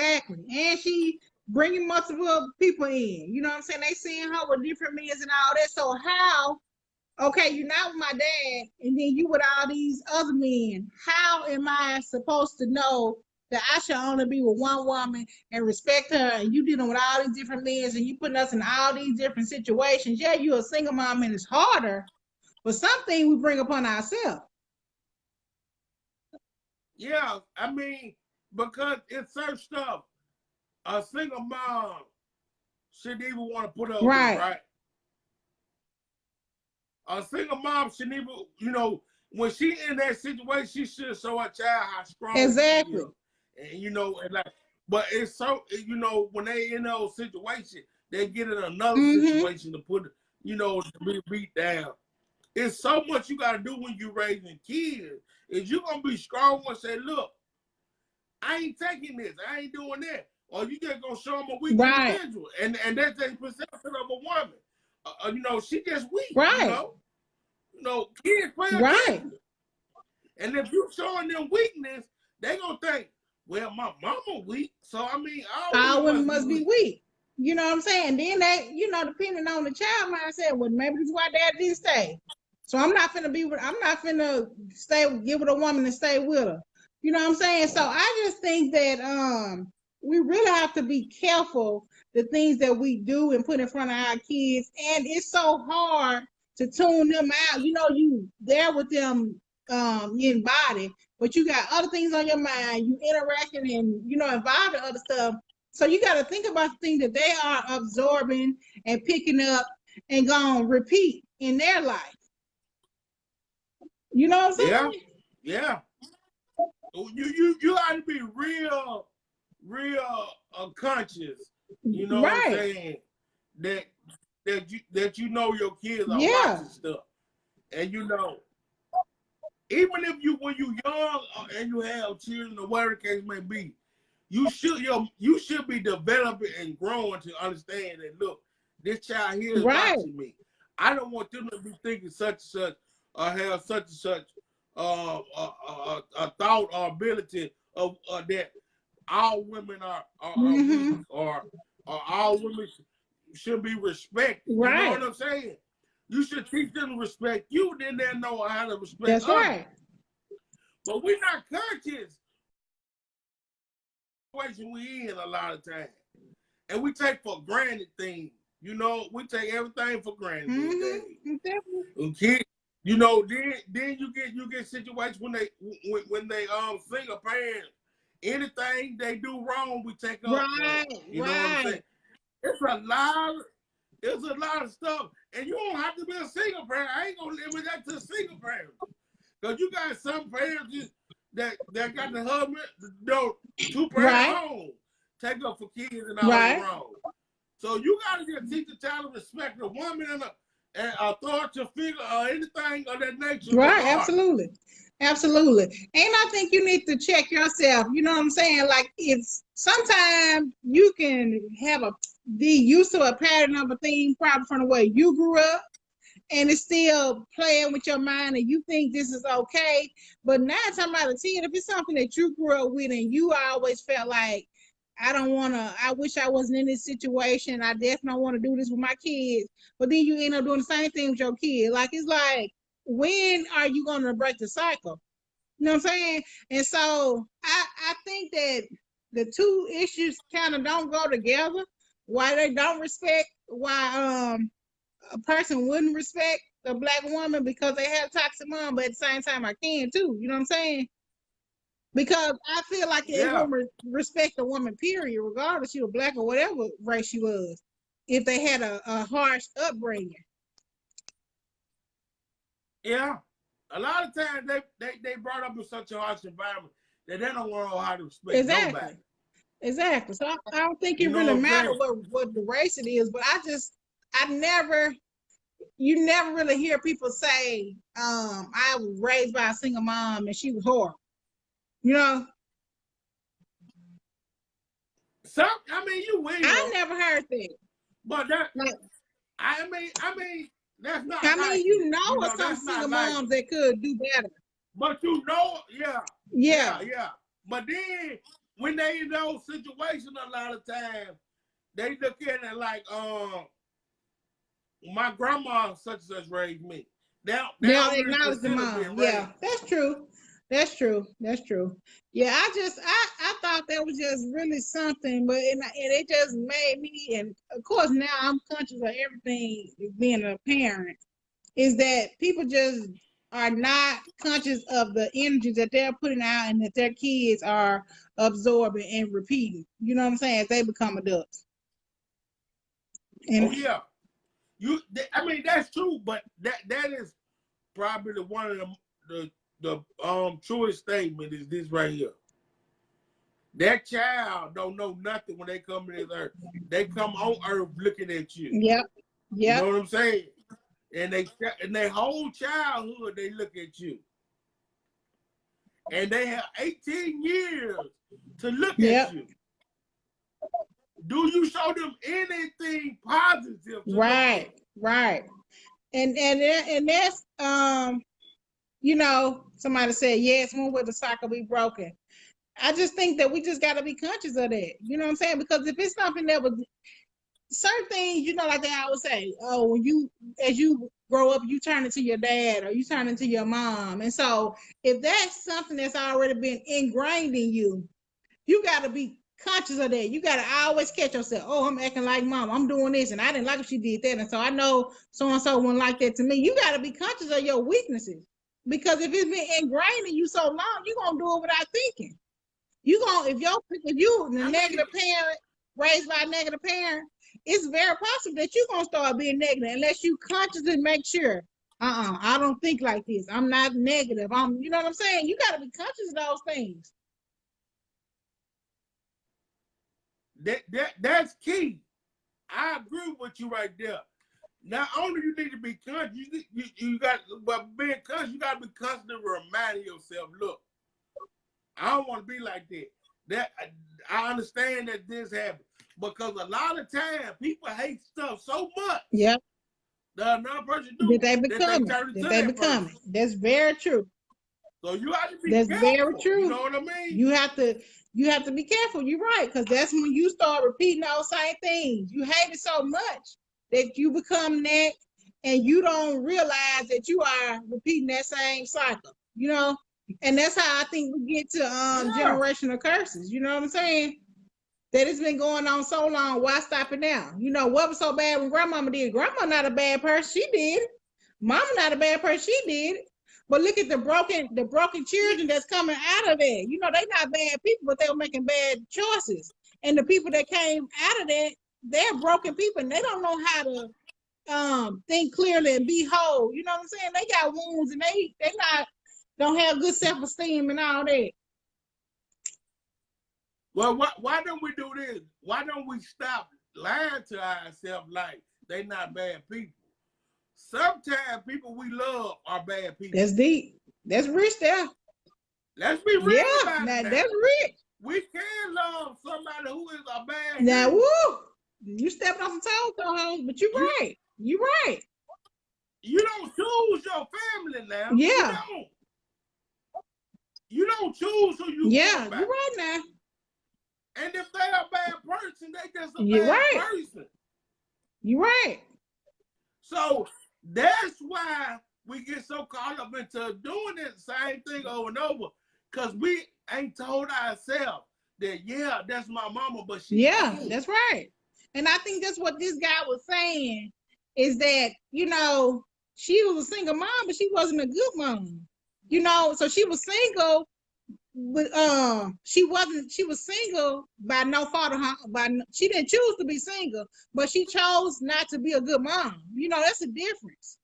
she bringing multiple people in. You know what I'm saying? They seeing her with different men and all that. So how, okay, you're not with my dad, and then you with all these other men. How am I supposed to know that I should only be with one woman and respect her, and you dealing with all these different men, and you putting us in all these different situations? Yeah, you're a single mom and it's harder, but something we bring upon ourselves. Yeah, I mean, because it's certain stuff a single mom shouldn't even want to put up with, right? A single mom shouldn't even, you know, when she in that situation, she should show her child how strong she is. And you know, and like, but it's so, you know, when they in those situations, they get in another situation to put, you know, to be beat down. It's so much you gotta do when you raising kids. Is you gonna be strong and say, look, I ain't taking this, I ain't doing that. Or you just gonna show them a weak individual. And that's the perception of a woman. You know, she just weak, you know. You know, kids play attention. And if you showing them weakness, they gonna think, well, my mama weak, so I mean, all women must be weak. You know what I'm saying? Then they, you know, depending on the child mindset, well, maybe this is why dad didn't stay. So I'm not finna stay, give with a woman and stay with her. You know what I'm saying? So I just think that we really have to be careful the things that we do and put in front of our kids. And it's so hard to tune them out. You know, you there with them in body, but you got other things on your mind. You interacting and, you know, involved in other stuff. So you got to think about the things that they are absorbing and picking up and gonna repeat in their life. You know what I'm saying? Yeah. You got to be real conscious. You know what I'm saying? That you know your kids are watching stuff, and you know, even if when you young and you have children or whatever the case may be, you should be developing and growing to understand that, look, this child here is watching me. I don't want them to be thinking such and such or have such and such a thought or ability of that all women are weak or all women should be respected. You know what I'm saying? You should teach them to respect you, then they know how to respect others. But we're not conscious situation we in a lot of times. And we take for granted things. You know, we take everything for granted these days. And kids, you know, then you get situations when they single parents, anything they do wrong, we take up. You know what I'm saying? It's a lot of stuff. And you don't have to be a single parent. I ain't gonna limit that to a single parent. Because you got some parents that got the husband, two parent home, take up for kids and all that wrong. So you gotta just teach the child to respect a woman and an authoritative figure or anything of that nature. Absolutely. And I think you need to check yourself. You know what I'm saying? Like, it's sometimes you can be used to a pattern of a thing probably from the way you grew up, and it's still playing with your mind and you think this is okay. But 9 times out of 10, if it's something that you grew up with and you always felt like, I wish I wasn't in this situation, I definitely don't want to do this with my kids, but then you end up doing the same thing with your kid. Like, it's like, when are you going to break the cycle? You know what I'm saying? And so I think that the two issues kind of don't go together. Why they don't respect, why a person wouldn't respect a black woman because they have a toxic mom, but at the same time I can too. You know what I'm saying? Because I feel like they would respect a woman, period, regardless she was black or whatever race she was, if they had a harsh upbringing. Yeah. A lot of times they brought up in such a harsh environment that they don't know how to respect nobody. Exactly. So I don't think it really matters what the race it is, but you never really hear people say, I was raised by a single mom and she was horrible. You know? You will. I never heard that. But that, I mean, that's not. You know some single moms that could do better. But you know, yeah. But then when they in those situations, a lot of times they look at it like, my grandma such and such raised me. They'll acknowledge the mom. Yeah, that's true. Yeah, I thought that was just really something, but it just made me, and of course now I'm conscious of everything being a parent, is that people just are not conscious of the energy that they're putting out and that their kids are absorbing and repeating. You know what I'm saying? As they become adults. And that's true, but that is probably one of the truest statement is this right here. That child don't know nothing when they come to this earth. They come on earth looking at you. Yep. You know what I'm saying? And their whole childhood, they look at you. And they have 18 years to look at you. Do you show them anything positive? Right. And that's you know, somebody said, yes, when will the cycle be broken? I just think that we just got to be conscious of that. You know what I'm saying? Because if it's something that was certain things, you know, like they always say, oh, when you, as you grow up, you turn into your dad or you turn into your mom. And so if that's something that's already been ingrained in you, you got to be conscious of that. You got to always catch yourself. Oh, I'm acting like mom. I'm doing this. And I didn't like if she did that. And so I know so-and-so wouldn't like that to me. You got to be conscious of your weaknesses. Because if it's been ingrained in you so long, you're going to do it without thinking. If you a negative parent, raised by a negative parent, it's very possible that you're going to start being negative unless you consciously make sure, I don't think like this. I'm not negative. You know what I'm saying? You got to be conscious of those things. That's key. I agree with you right there. Not only you need to be conscious, but being conscious, you got to be constantly reminding yourself, look, I don't want to be like that. That I understand that this happens because a lot of times people hate stuff so much. Yep. That another person do that they become it. That's very true. So you have to be careful. That's very true. You know what I mean? You have to be careful. You're right, because that's when you start repeating those same things. You hate it so much that you become that, and you don't realize that you are repeating that same cycle. You know. And that's how I think we get to generational curses. You know what I'm saying? That it's been going on so long. Why stop it now? You know, what was so bad when grandmama did? Grandma not a bad person. She did it. Mama not a bad person. She did it. But look at the broken children that's coming out of that. You know, they not bad people, but they were making bad choices. And the people that came out of that, they're broken people, and they don't know how to think clearly and be whole. You know what I'm saying? They got wounds, and they don't have good self-esteem and all that. Well, why don't we do this? Why don't we stop lying to ourselves like they not bad people? Sometimes people we love are bad people. That's deep. That's rich there. Let's be real about it. That's rich. We can love somebody who is a bad now, woo! You stepping on some toes, though, but you're right. You're right. You don't choose your family now. Yeah. You don't choose who you you're right now. And if they're a bad person, they just a bad person. You're right. So that's why we get so caught up into doing the same thing over and over, because we ain't told ourselves that, that's my mama, but she that's right. And I think that's what this guy was saying, is that, you know, she was a single mom, but she wasn't a good mom. You know, so she was single, but she was single by no fault of her. She didn't choose to be single, but she chose not to be a good mom. You know, that's a difference.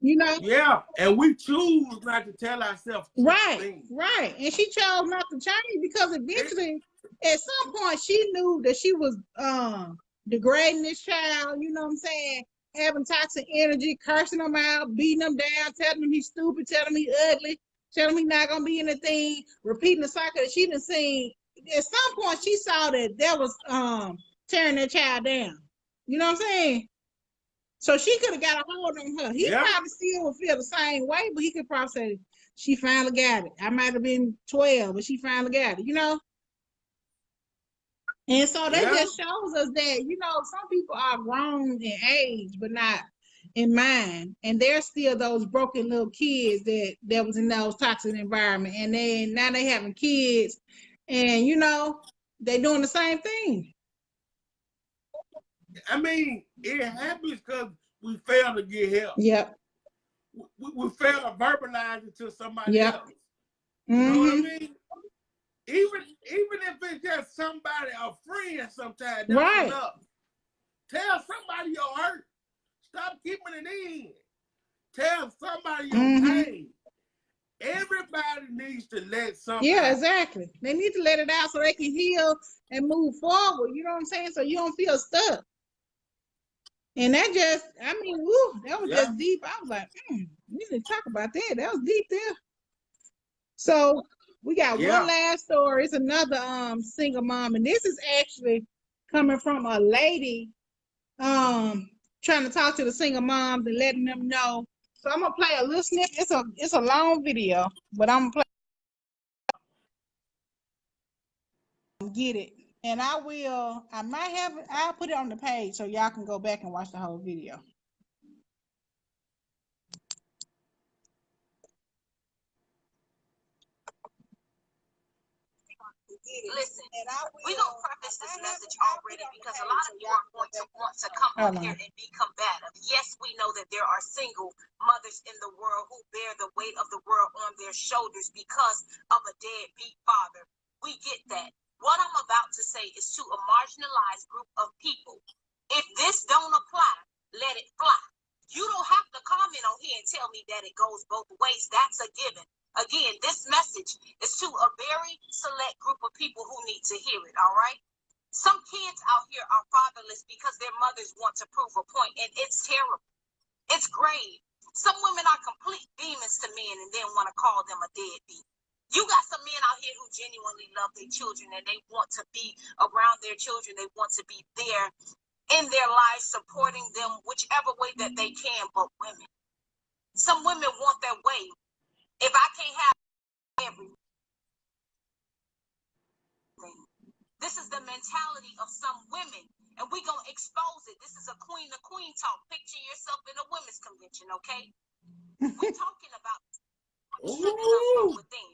You know? Yeah, and we choose not to tell ourselves things. Right. And she chose not to change because eventually, at some point, she knew that she was degrading this child, you know what I'm saying? Having toxic energy, cursing him out, beating him down, telling him he's stupid, telling him he's ugly, telling him he's not gonna be anything, repeating the cycle that she done seen. At some point, she saw that was tearing that child down. You know what I'm saying? So she could have got a hold on her. He probably still would feel the same way, but he could probably say, she finally got it. I might have been 12, but she finally got it, you know? And so that just shows us that, you know, some people are grown in age, but not in mind. And there's still those broken little kids that was in those toxic environment. And then now they having kids and, you know, they doing the same thing. I mean, it happens because we fail to get help. Yep. We fail to verbalize it to somebody else. You know what I mean? Even if it's just somebody, a friend sometimes, that's enough. Tell somebody your hurt. Stop keeping it in. Tell somebody your pain. Everybody needs to let something Yeah, out. exactly. They need to let it out so they can heal and move forward. You know what I'm saying? So you don't feel stuck. And that just, I mean, woo, that was just deep. I was like, we need to talk about that. That was deep there. So we got one last story. It's another single mom, and this is actually coming from a lady trying to talk to the single moms and letting them know. So I'm gonna play a little snippet. It's a long video, but I'm gonna play get it. And I might have it, I'll put it on the page so y'all can go back and watch the whole video. Listen, we're going to preface this message already because a lot of you are going to want to come up here and be combative. Yes, we know that there are single mothers in the world who bear the weight of the world on their shoulders because of a deadbeat father. We get that. What I'm about to say is to a marginalized group of people. If this don't apply, let it fly. You don't have to comment on here and tell me that it goes both ways. That's a given. Again, this message is to a very select group of people who need to hear it, all right? Some kids out here are fatherless because their mothers want to prove a point, and it's terrible. It's grave. Some women are complete demons to men and then want to call them a deadbeat. You got some men out here who genuinely love their children and they want to be around their children. They want to be there in their lives, supporting them whichever way that they can, but women. Some women want their way. If I can't have everything. This is the mentality of some women, and we're going to expose it. This is a queen to queen talk. Picture yourself in a women's convention, okay? We're talking about stripping us from within.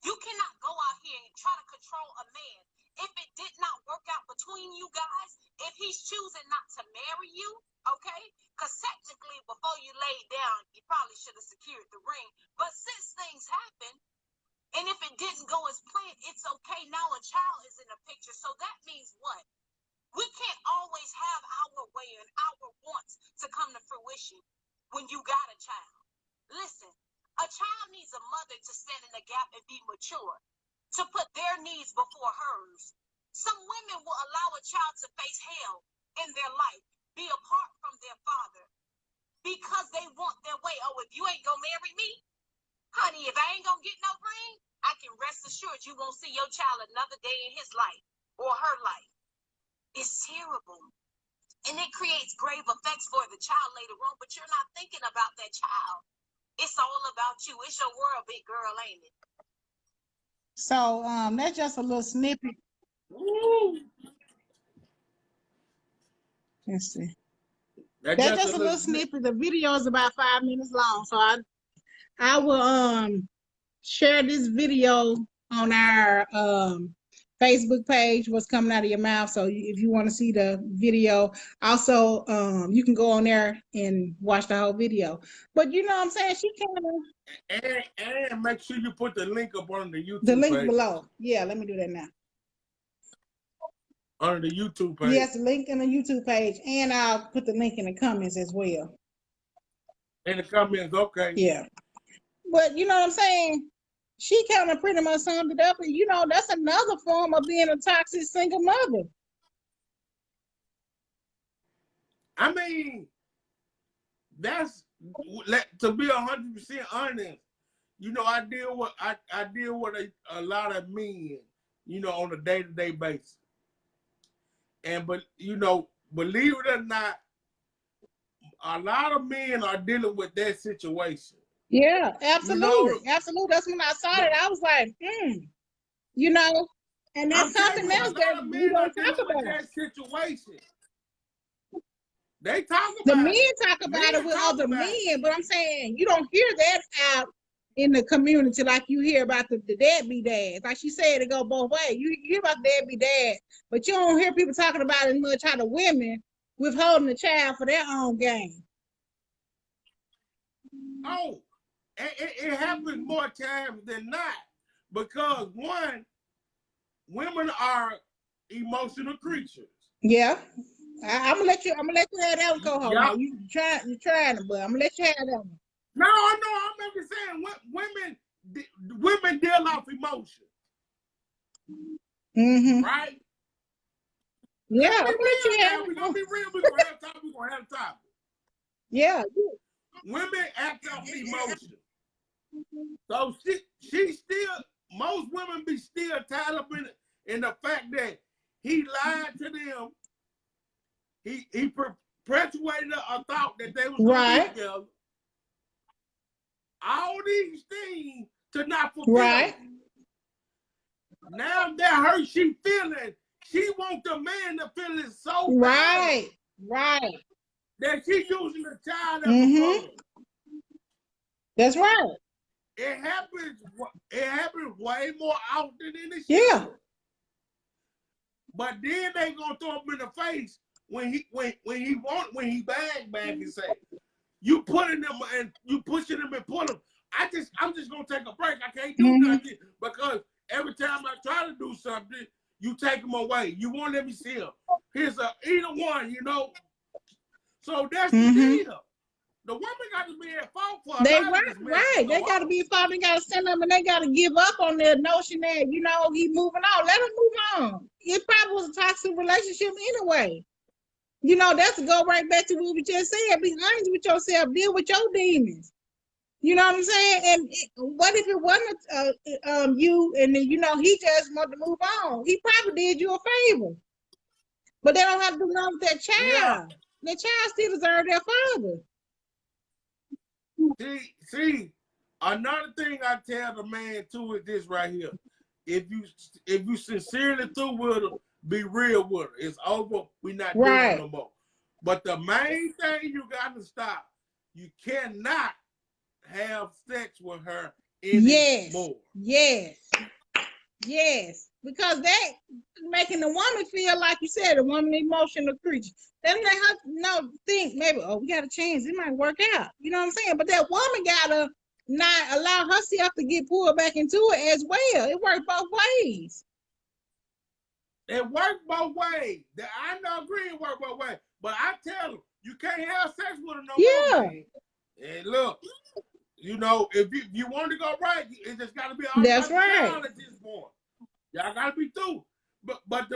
You cannot go out here and try to control a man. If it did not work out between you guys, if he's choosing not to marry you, okay? Because technically, before you laid down, you probably should have secured the ring. But since things happen, and if it didn't go as planned, it's okay. Now a child is in the picture. So that means what? We can't always have our way and our wants to come to fruition when you got a child. Listen, a child needs a mother to stand in the gap and be mature, to put their needs before hers. Some women will allow a child to face hell in their life, be apart from their father, because they want their way. Oh, if you ain't gonna marry me, honey, if I ain't gonna get no ring, I can rest assured you won't see your child another day in his life or her life. It's terrible. And it creates grave effects for the child later on, but you're not thinking about that child. It's all about you. It's your world, big girl, ain't it? So that's just a little snippet. Let's see. That's just a little snippet. The video is about 5 minutes long. So I will share this video on our Facebook page, What's Coming Out of Your Mouth. So if you want to see the video, also you can go on there and watch the whole video. But you know what I'm saying? She kind of and make sure you put the link up on the YouTube the link page. below. Yeah, let me do that now. On the YouTube page. Yes, the link in the YouTube page, and I'll put the link in the comments as well. In the comments, okay. Yeah. But you know what I'm saying? She kind of pretty much summed it up, and you know, that's another form of being a toxic single mother. I mean, that's, to be 100% honest, you know, I deal with a lot of men, you know, on a day-to-day basis. And, but, you know, believe it or not, a lot of men are dealing with that situation. Yeah, absolutely. You know, absolutely. That's when I saw it. I was like, you know, and that's something else that we don't talk about. That situation. They talk about the men talk about it with other men, but I'm saying you don't hear that out in the community like you hear about the deadbeat dads. Like she said, it go both ways. You hear about deadbeat dads, but you don't hear people talking about as much how the women withholding the child for their own gain. Oh, it happens more times than not, because one, women are emotional creatures. Yeah. I'm gonna let you have that one, Coho. You're trying it, but I'm gonna let you have that one. No, I'm just saying women deal off emotion. Mm-hmm. Right? Yeah, Let's be real yeah. now. We're gonna be real, we're gonna have time. Yeah. Women act off emotion. So she still, most women be still tied up in the fact that he lied to them. He perpetuated a thought that they was gonna be together. All these things to not fulfill. Now that her she feeling, she want the man to feel it so bad. Right. That she using the child as a bullet. That's right. It happens way more often than it should. Yeah. But then they gonna throw him in the face when he bag back and say, you putting them and you pushing them and pulling them. I'm just gonna take a break. I can't do nothing because every time I try to do something, you take them away. You won't let me see them. Here's either one, you know. So that's the deal. The woman got to be at fault for a lot of this mess. Right. They got to be at fault. They got to stand up and they got to give up on their notion that, you know, he moving on. Let him move on. It probably was a toxic relationship anyway. You know, that's to go right back to what we just said. Be honest with yourself. Deal with your demons. You know what I'm saying? And what if it wasn't you and then, you know, he just wanted to move on? He probably did you a favor. But they don't have to do nothing with that child. Yeah. That child still deserves their father. See, another thing I tell the man too is this right here. If you sincerely through with her, be real with her. It's over. We not doing it no more. But the main thing you got to stop. You cannot have sex with her anymore. Yes. Because that making the woman feel like you said, a woman emotional creature. That let her think maybe, oh, we got a chance. It might work out. You know what I'm saying? But that woman gotta not allow herself to get pulled back into it as well. It works both ways. It works both ways. I don't agree it works both ways. But I tell them, you can't have sex with her no more, man. And look, you know, if you want to go right, it just got to be all that's right at this point. Y'all got to be through. But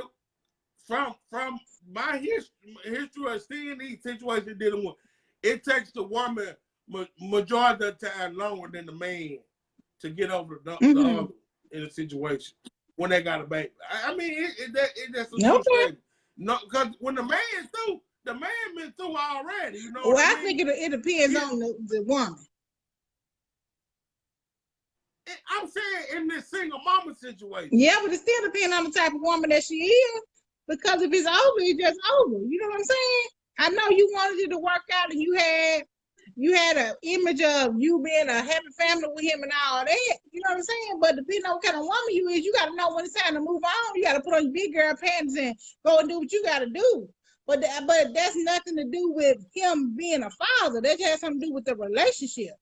from my history of seeing these situations dealing with, it takes the woman majority of the time longer than the man to get over the other in a situation when they got a baby. I mean, that's a true statement. No, because when the man through, the man been through already. You know what I mean? Think it depends on the woman. I'm saying in this single mama situation. Yeah, but it still depends on the type of woman that she is. Because if it's over, it's just over. You know what I'm saying? I know you wanted it to work out and you had an image of you being a happy family with him and all that. You know what I'm saying? But depending on what kind of woman you is, you got to know when it's time to move on. You got to put on your big girl pants and go and do what you got to do. But that's nothing to do with him being a father. That has something to do with the relationship.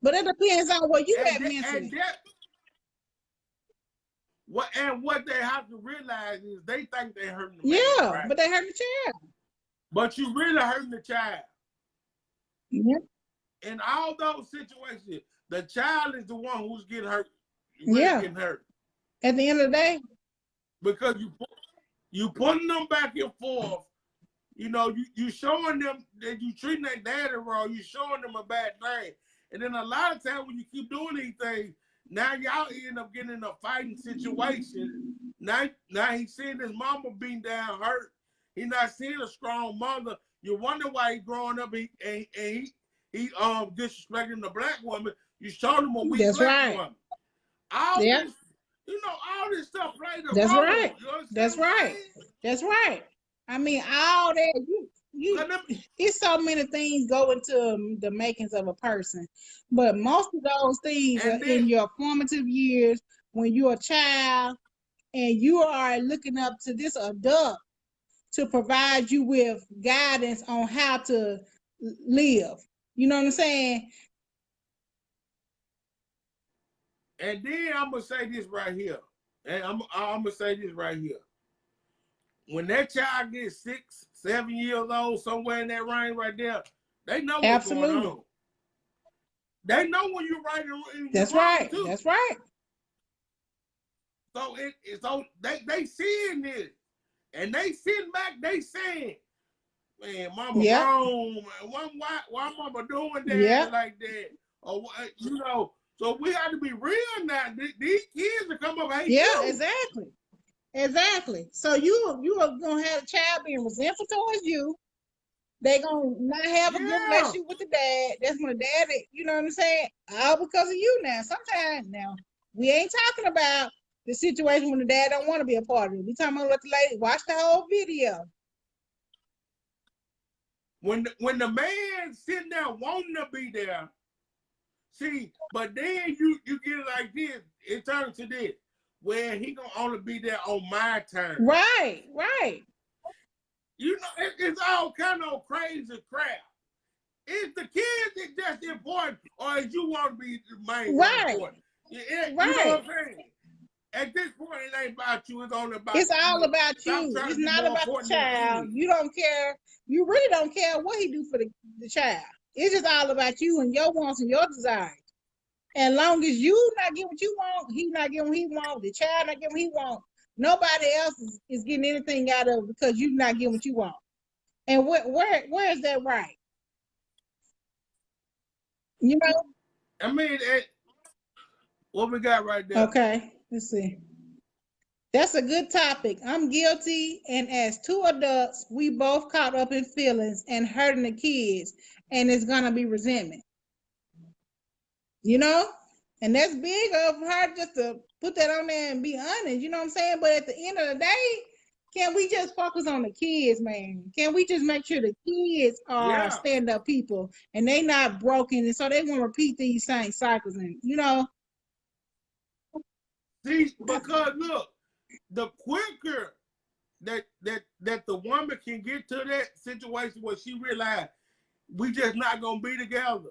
But it depends on what you have mentally. What they have to realize is they think they're hurting the man. Yeah, right? But they hurting the child. But you really hurting the child. Yeah. In all those situations, the child is the one who's getting hurt. Getting hurt. At the end of the day. Because you putting them back and forth. You know, you showing them that you treating their daddy wrong. You showing them a bad thing. And then a lot of times when you keep doing these things, now y'all end up getting in a fighting situation. Now he's seeing his mama being down hurt. He's not seeing a strong mother. You wonder why he's growing up and he disrespecting the black woman. You showed him a weak black woman. All this, you know, all this stuff played a role. Right. That's right. That's right. I mean, all that it's so many things go into the makings of a person, but most of those things are in your formative years when you're a child and you are looking up to this adult to provide you with guidance on how to live. You know what I'm saying? And then I'm gonna say this right here, and I'm gonna say this right here. When that child gets 6, 7 years old, somewhere in that range right there, they know what's going on. They know when you're right and That's you're wrong right. too. That's right. So they seeing this, and they sitting back. They saying, "Man, Mama wrong. Why Mama doing that like that?" Or you know. So we have to be real now. These kids will come up and hate you. Exactly. Exactly. So you are gonna have a child being resentful towards you. They gonna not have a good relationship with the dad. That's when the dad, you know what I'm saying? All because of you now. Sometimes now we ain't talking about the situation when the dad don't want to be a part of it. We talking about let the lady watch the whole video. When the man sitting there wanting to be there, see, but then you get it like this, it turns to this, where he gonna only be there on my turn. Right. You know, it's all kind of crazy crap. Is the kids that's important, or is you want to be the main important? You know what I'm saying? At this point, it ain't about you. It's only about It's all about you. It's not about the child. You don't care. You really don't care what he do for the child. It's just all about you and your wants and your desires. And long as you not getting what you want, he not getting what he want, the child not getting what he want, nobody else is getting anything out of it because you not getting what you want. And where is that right? You know? I mean, what we got right there? Okay, let's see. That's a good topic. I'm guilty, and as two adults, we both caught up in feelings and hurting the kids, and it's gonna be resentment. You know? And that's big of her just to put that on there and be honest, you know what I'm saying? But at the end of the day, can we just focus on the kids, man? Can we just make sure the kids are stand-up people and they not broken, and so they won't repeat these same cycles, and you know? See, because look, the quicker that the woman can get to that situation where she realized we just not gonna be together,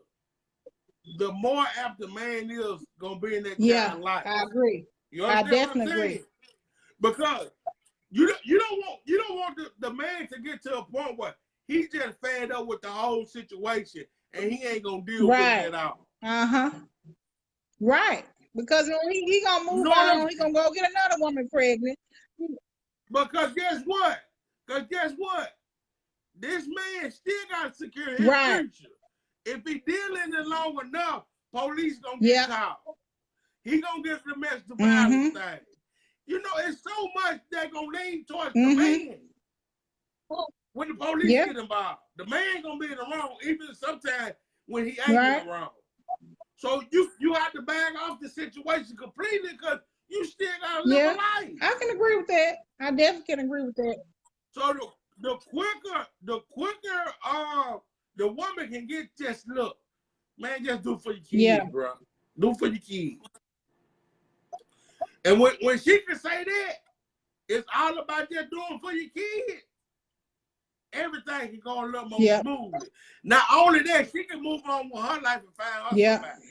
the more apt the man is gonna be in that child's life. I agree. You I understand definitely what I'm saying? agree. Because you don't want the man to get to a point where he just fed up with the whole situation and he ain't gonna deal with it at all. Right. Because when he gonna move on, he gonna go get another woman pregnant. Because guess what? This man still got to secure his future. If he dealing it long enough, police gonna get caught. He gonna get the domestic violence thing. You know, it's so much that gonna lean towards the man. When the police get involved, the man gonna be in the wrong, even sometimes when he ain't in the wrong. So you have to back off the situation completely because you still gotta live a life. I can agree with that. I definitely can agree with that. So the quicker the woman can get just look, man, just do it for your kids, bro. Do it for your kids. And when she can say that, it's all about just doing for your kids. Everything can go a little more smoothly. Not only that, she can move on with her life and find her somebody.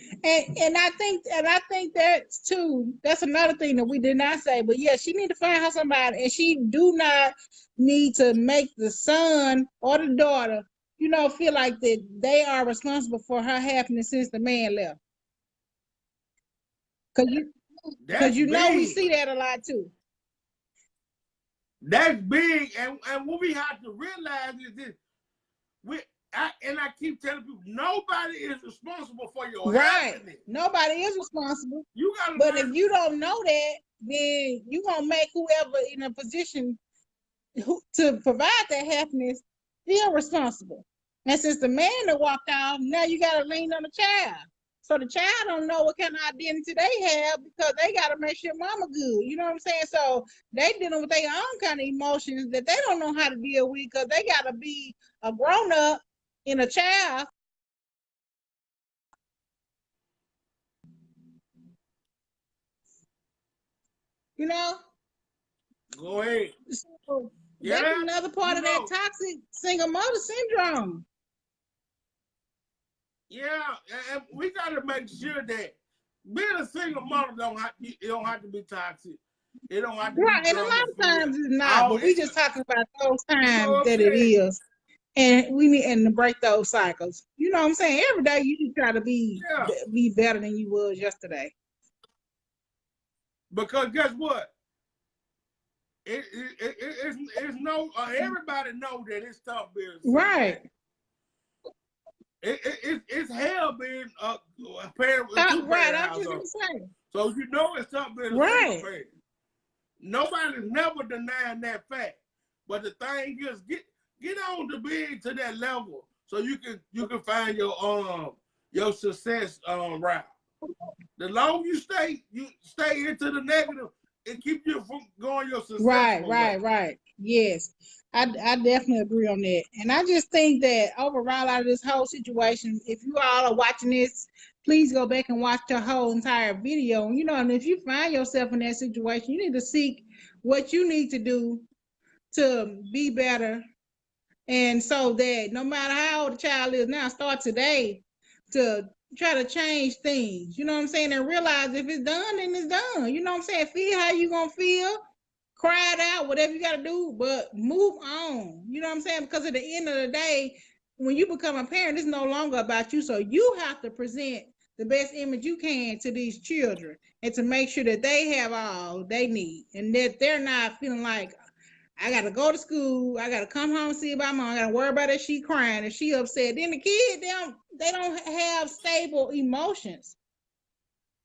And I think that's too. That's another thing that we did not say. But she need to find her somebody, and she do not need to make the son or the daughter, you know, feel like that they are responsible for her happiness since the man left. Because you know we see that a lot too. That's big, and what we have to realize is this: I keep telling people, nobody is responsible for your happiness. Nobody is responsible. You gotta. But if you don't know that, then you gonna make whoever in a position to provide that happiness feel responsible. And since the man that walked off, now you gotta lean on the child. So the child don't know what kind of identity they have because they got to make sure mama good. You know what I'm saying? So they dealing with their own kind of emotions that they don't know how to deal with because they got to be a grown-up in a child. You know? Go ahead. So that's another part of that toxic single mother syndrome. Yeah, and we got to make sure that being a single mother don't have to be toxic. It don't have to be and a lot of times it's not, but we just talking about those times that it is. And we need and to break those cycles. You know what I'm saying? Every day you need to try to Yeah. be better than you was yesterday. Because guess what? It's no everybody know that it's tough being a Right. It's hell being a parent with two Right. parent I'm just household. gonna say. So you know it's tough being a Right. single parent. Nobody's never denying that fact. But the thing is, get on to being to that level so you can find your success route. The longer you stay into the negative, it keeps you from going your successful way. Right. Yes. I definitely agree on that. And I just think that overall out of this whole situation, if you all are watching this, please go back and watch the whole entire video. You know, and if you find yourself in that situation, you need to seek what you need to do to be better. And so that no matter how old the child is now, start today to try to change things. You know what I'm saying? And realize if it's done, then it's done. You know what I'm saying? Feel how you gonna feel. Cry it out, whatever you got to do, but move on. You know what I'm saying? Because at the end of the day, when you become a parent, it's no longer about you. So you have to present the best image you can to these children and to make sure that they have all they need and that they're not feeling like, I got to go to school, I got to come home and see about mom, I got to worry about if she crying, if she upset. Then the kid, they don't have stable emotions.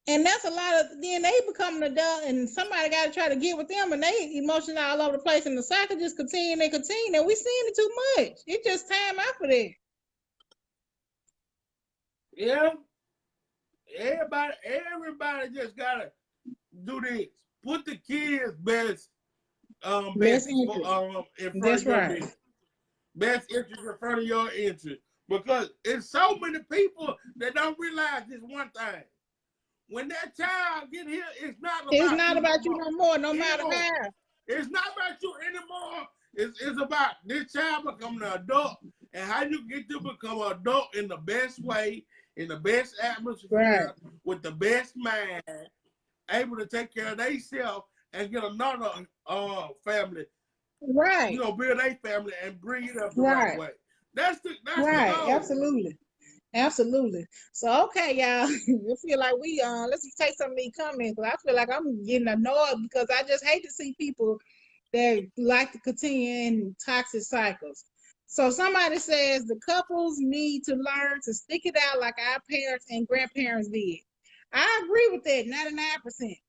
And that's a lot of, then they become an adult and somebody got to try to get with them and they emotions all over the place and the cycle just continue and we seeing it too much. It just time out for that. Yeah. Everybody just gotta do this. Put the kids best Best in interest. front That's of your right. interest. Best interest in front of your interest. Because it's so many people that don't realize this one thing. When that child get here, it's not about you no more, no matter anymore. how. It's not about you anymore. It's about this child becoming an adult and how you get to become an adult in the best way, in the best atmosphere, Right. with the best mind, able to take care of themselves and get another family. Right. You know, build a family and bring it up the Right. right way. That's the goal. Absolutely. So okay, y'all. I feel like we let's just take some of these comments. I feel like I'm getting annoyed because I just hate to see people that like to continue in toxic cycles. So somebody says the couples need to learn to stick it out like our parents and grandparents did. I agree with that, 99%.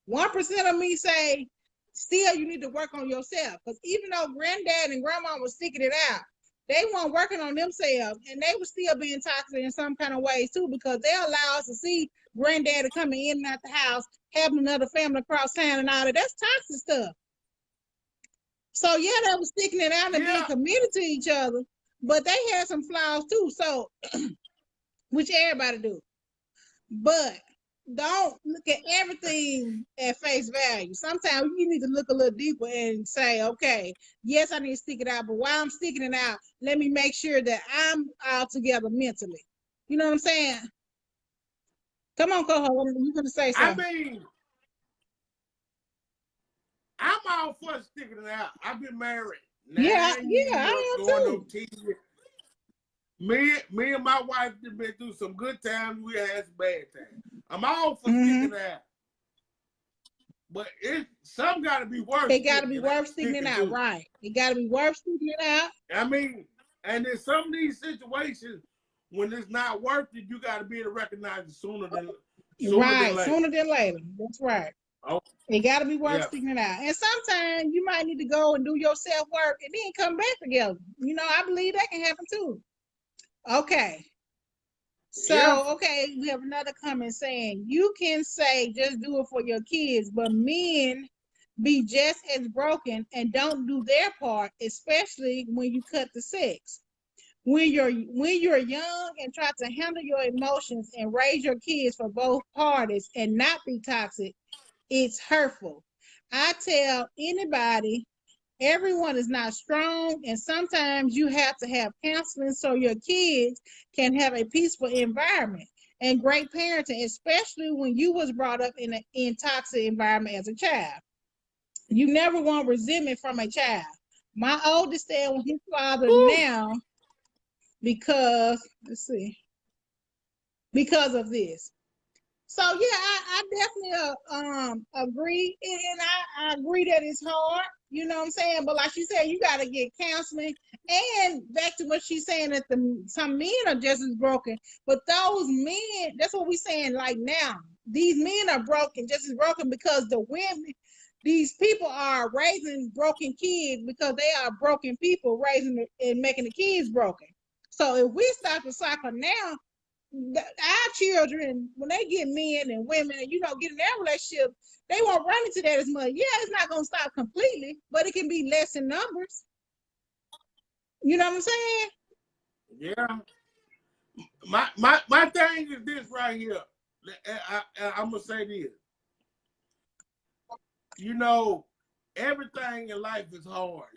1% of me say still you need to work on yourself. Because even though granddad and grandma was sticking it out, they weren't working on themselves and they were still being toxic in some kind of ways too, because they allow us to see granddaddy coming in and out the house, having another family across town and all that. That's toxic stuff. So yeah, they were sticking it out and being committed to each other, but they had some flaws too. So which everybody do. But don't look at everything at face value. Sometimes you need to look a little deeper and say, okay, yes, I need to stick it out, but while I'm sticking it out, let me make sure that I'm all together mentally. You know what I'm saying? Come on, Coho, you're going to say something. I mean, I'm all for sticking it out. I've been married 9 years, I am going too. on 10 years. Me and my wife have been through some good times. We had some bad times. I'm all for sticking it out. But some got to be worth it. It got to be worth sticking it out, right. It got to be worth sticking it out. I mean, and in some of these situations, when it's not worth it, you got to be able to recognize it sooner than later. That's right. Oh, it got to be worth sticking it out. And sometimes you might need to go and do your self-work and then come back together. You know, I believe that can happen too. Okay. So, okay, we have another comment saying, you can say just do it for your kids, but men be just as broken and don't do their part, especially when you cut the sex. When you're young and try to handle your emotions and raise your kids for both parties and not be toxic, it's hurtful. I tell anybody, everyone is not strong, and sometimes you have to have counseling so your kids can have a peaceful environment and great parenting, especially when you was brought up in a toxic environment as a child. You never want resentment from a child. My oldest staying with his father Woo. now because because of this. So yeah, I definitely agree, and I agree that it's hard. You know what I'm saying? But like she said, you got to get counseling. And back to what she's saying that some men are just as broken, but those men, that's what we're saying. Like now, these men are broken, just as broken because the women, these people are raising broken kids because they are broken people raising and making the kids broken. So if we start the cycle now, our children, when they get men and women and get in their relationship, they won't run into that as much. Yeah, it's not gonna stop completely, but it can be less in numbers. You know what I'm saying? Yeah. My thing is this right here. I'm gonna say this. Everything in life is hard.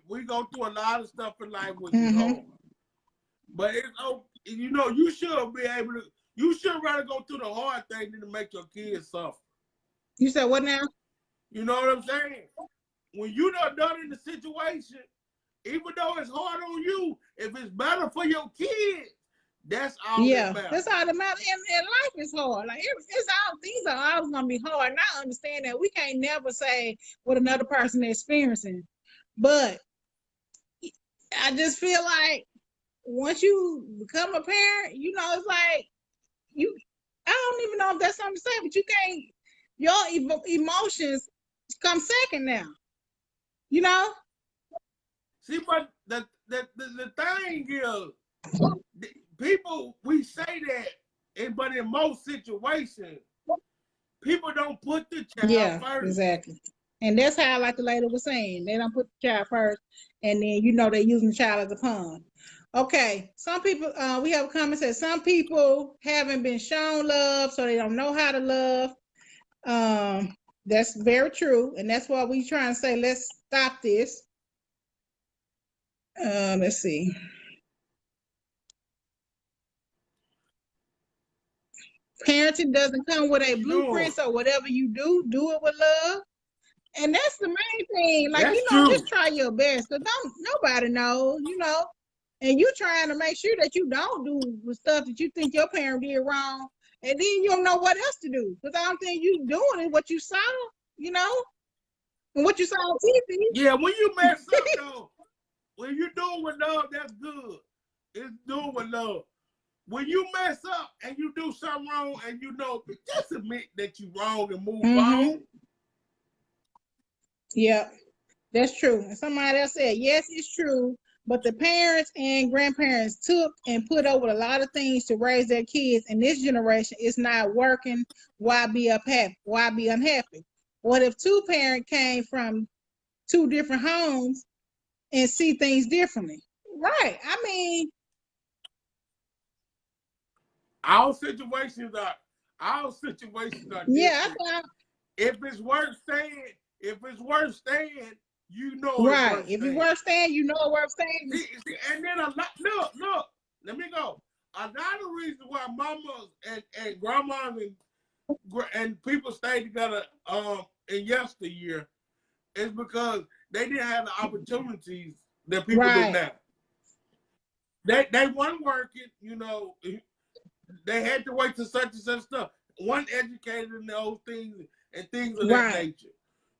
We go through a lot of stuff in life which is hard. But it's you should be able to. You should rather go through the hard thing than to make your kids suffer. You said what now? You know what I'm saying? When you done in the situation, even though it's hard on you, if it's better for your kids, that's all that matters. That's all that matters. And life is hard. Like things are always gonna be hard. And I understand that we can't never say what another person is experiencing, but I just feel like once you become a parent, it's like I don't even know if that's something to say, but you can't. Your emotions come second now. See, but the thing is, people, we say that, but in most situations, people don't put the child first. Exactly. And that's how, like the lady was saying, they don't put the child first, and then they're using the child as a pawn. Okay, some people, we have a comment that some people haven't been shown love, so they don't know how to love. That's very true, and that's why we try and say, let's stop this. Let's see. Parenting doesn't come with a blueprint, so whatever you do it with love. And that's the main thing. Like, just try your best. Because nobody knows, And you trying to make sure that you don't do the stuff that you think your parent did wrong. And then you don't know what else to do. Because I don't think you doing it what you saw, and what you saw on TV. Yeah, when you mess up, though, when you do it with love, that's good. It's doing with love. When you mess up and you do something wrong and just admit that you're wrong and move on. Yeah, that's true. And somebody else said, yes, it's true. But the parents and grandparents took and put over a lot of things to raise their kids. And this generation is not working. Why be unhappy? Why be unhappy? What if two parents came from two different homes and see things differently? Right. I mean, our situations are different. Yeah, if it's worth staying, right. If it's worth staying, it's worth staying. See, and then look, let me go. Another reason why mamas and grandmas and people stayed together in yesteryear is because they didn't have the opportunities that people do now. They weren't working, they had to wait to such and such stuff. One educated in those things and things of that nature.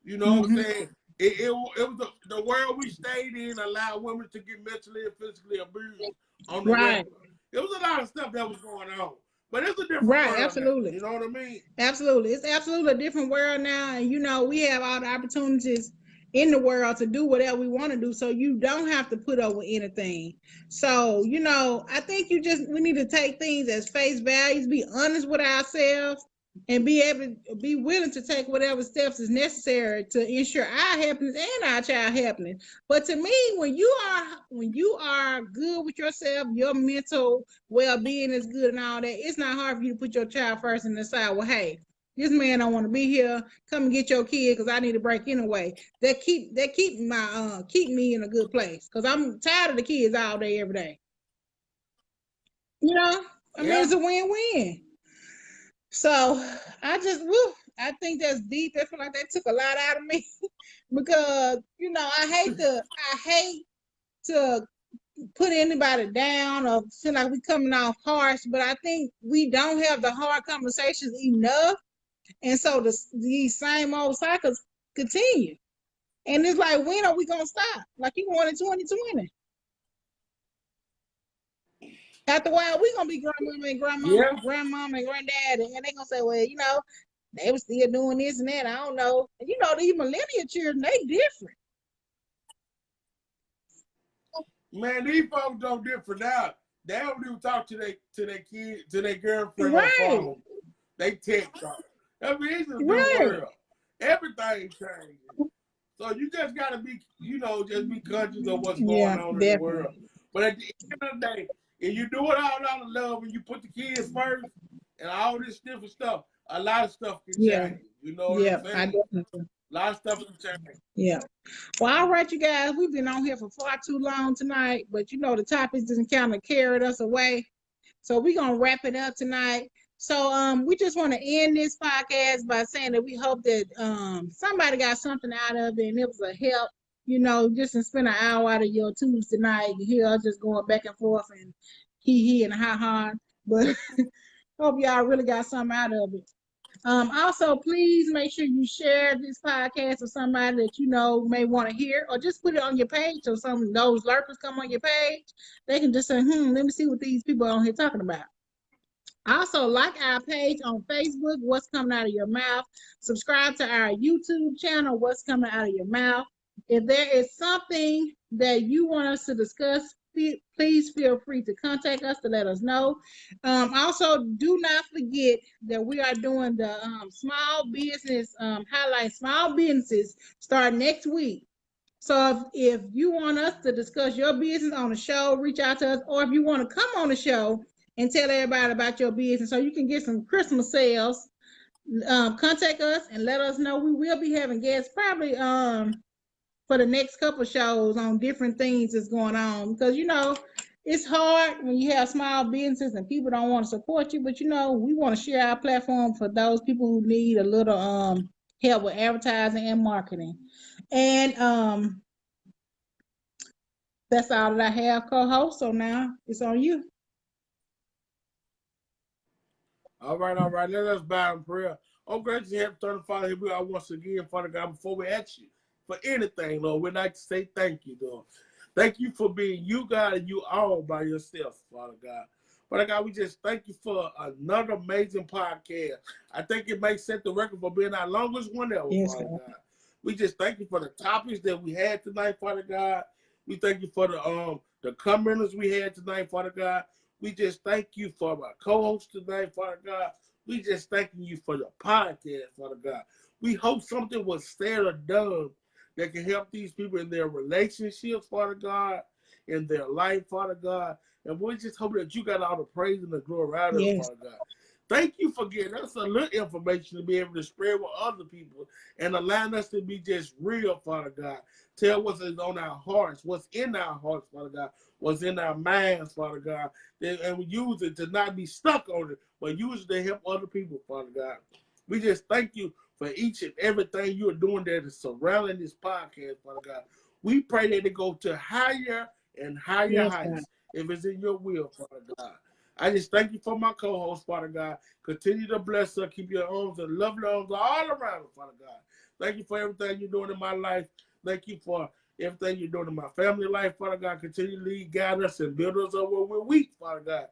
You know what I'm saying? It was the world we stayed in allowed women to get mentally and physically abused on the regular. There was a lot of stuff that was going on. But it's a different world absolutely. Now, you know what I mean? Absolutely. It's absolutely a different world now. And, we have all the opportunities in the world to do whatever we want to do. So you don't have to put up with anything. So, I think we need to take things as face values, be honest with ourselves, and be able to be willing to take whatever steps is necessary to ensure our happiness and our child happiness. But to me, when you are good with yourself, your mental well-being is good and all that, it's not hard for you to put your child first and decide, well, hey, this man don't want to be here. Come and get your kid because I need a break anyway. That keep me in a good place because I'm tired of the kids all day, every day. I mean, it's a win-win. So I I think that's deep. I feel like that took a lot out of me because I hate to put anybody down or feel like we coming off harsh, but I think we don't have the hard conversations enough, and so these same old cycles continue. And it's like, when are we gonna stop? Like you going in 2020? After a while, we gonna be Yeah, grandmama and granddad, and they gonna say, well, they were still doing this and that. I don't know. And these millennial children, they different. man, these folks don't differ now. They don't even talk to their kids, to their girlfriend on the Right. phone. They text her. I mean, it's a new Right. world. Everything changing. So you just gotta be, just be conscious of what's going on in the world. But at the end of the day, if you do it all out of love and you put the kids first and all this different stuff, a lot of stuff can change. You know what I'm saying? Definitely. A lot of stuff can change. Yeah. Well, all right, you guys, we've been on here for far too long tonight, but the topics just kind of carried us away. So we're gonna wrap it up tonight. So we just want to end this podcast by saying that we hope that somebody got something out of it and it was a help, just to spend an hour out of your Tuesday night. You hear us just going back and forth and he and ha. But hope y'all really got something out of it. Also, please make sure you share this podcast with somebody that may want to hear, or just put it on your page so some of those lurkers come on your page. They can just say, let me see what these people are on here talking about. Also, like our page on Facebook, What's Coming Out of Your Mouth. Subscribe to our YouTube channel, What's Coming Out of Your Mouth. If there is something that you want us to discuss, please feel free to contact us to let us know. Also, do not forget that we are doing the small business highlight. Small businesses start next week. So if you want us to discuss your business on the show, reach out to us. Or if you want to come on the show and tell everybody about your business so you can get some Christmas sales, contact us and let us know. We will be having guests probably for the next couple shows on different things that's going on, because it's hard when you have small businesses and people don't want to support you, but we want to share our platform for those people who need a little help with advertising and marketing. And that's all that I have, co-host. So now it's on you. All right. Let us bow in prayer. Oh, gracious Heavenly Father, Father, here we are once again, Father God, before we ask you for anything, Lord, we'd like to say thank you, Lord. Thank you for being you, God, and you all by yourself, Father God. Father God, we just thank you for another amazing podcast. I think it may set the record for being our longest one ever, Yes, Father God. God. We just thank you for the topics that we had tonight, Father God. We thank you for the commenters we had tonight, Father God. We just thank you for my co-host tonight, Father God. We just thanking you for the podcast, Father God. We hope something was said or done that can help these people in their relationships, Father God, in their life, Father God. And we just hope that you got all the praise and the glory out of it, Father God. Thank you for giving us a little information to be able to spread with other people and allowing us to be just real, Father God. Tell what's on our hearts, what's in our hearts, Father God, what's in our minds, Father God. And we use it to not be stuck on it, but use it to help other people, Father God. We just thank you for each and everything you are doing that is surrounding this podcast, Father God. We pray that it go to higher and higher heights if it's in your will, Father God. I just thank you for my co-host, Father God. Continue to bless her, keep your arms and lovely arms all around her, Father God. Thank you for everything you're doing in my life. Thank you for everything you're doing in my family life, Father God. Continue to lead, guide us, and build us up where we're weak, Father God.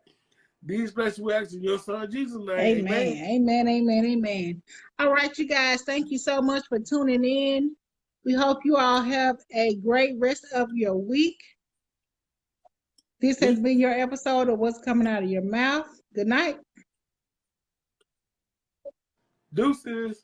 These blessings we ask in your son Jesus' name. Amen. All right, you guys, thank you so much for tuning in. We hope you all have a great rest of your week. This has been your episode of What's Coming Out of Your Mouth. Good night. Deuces.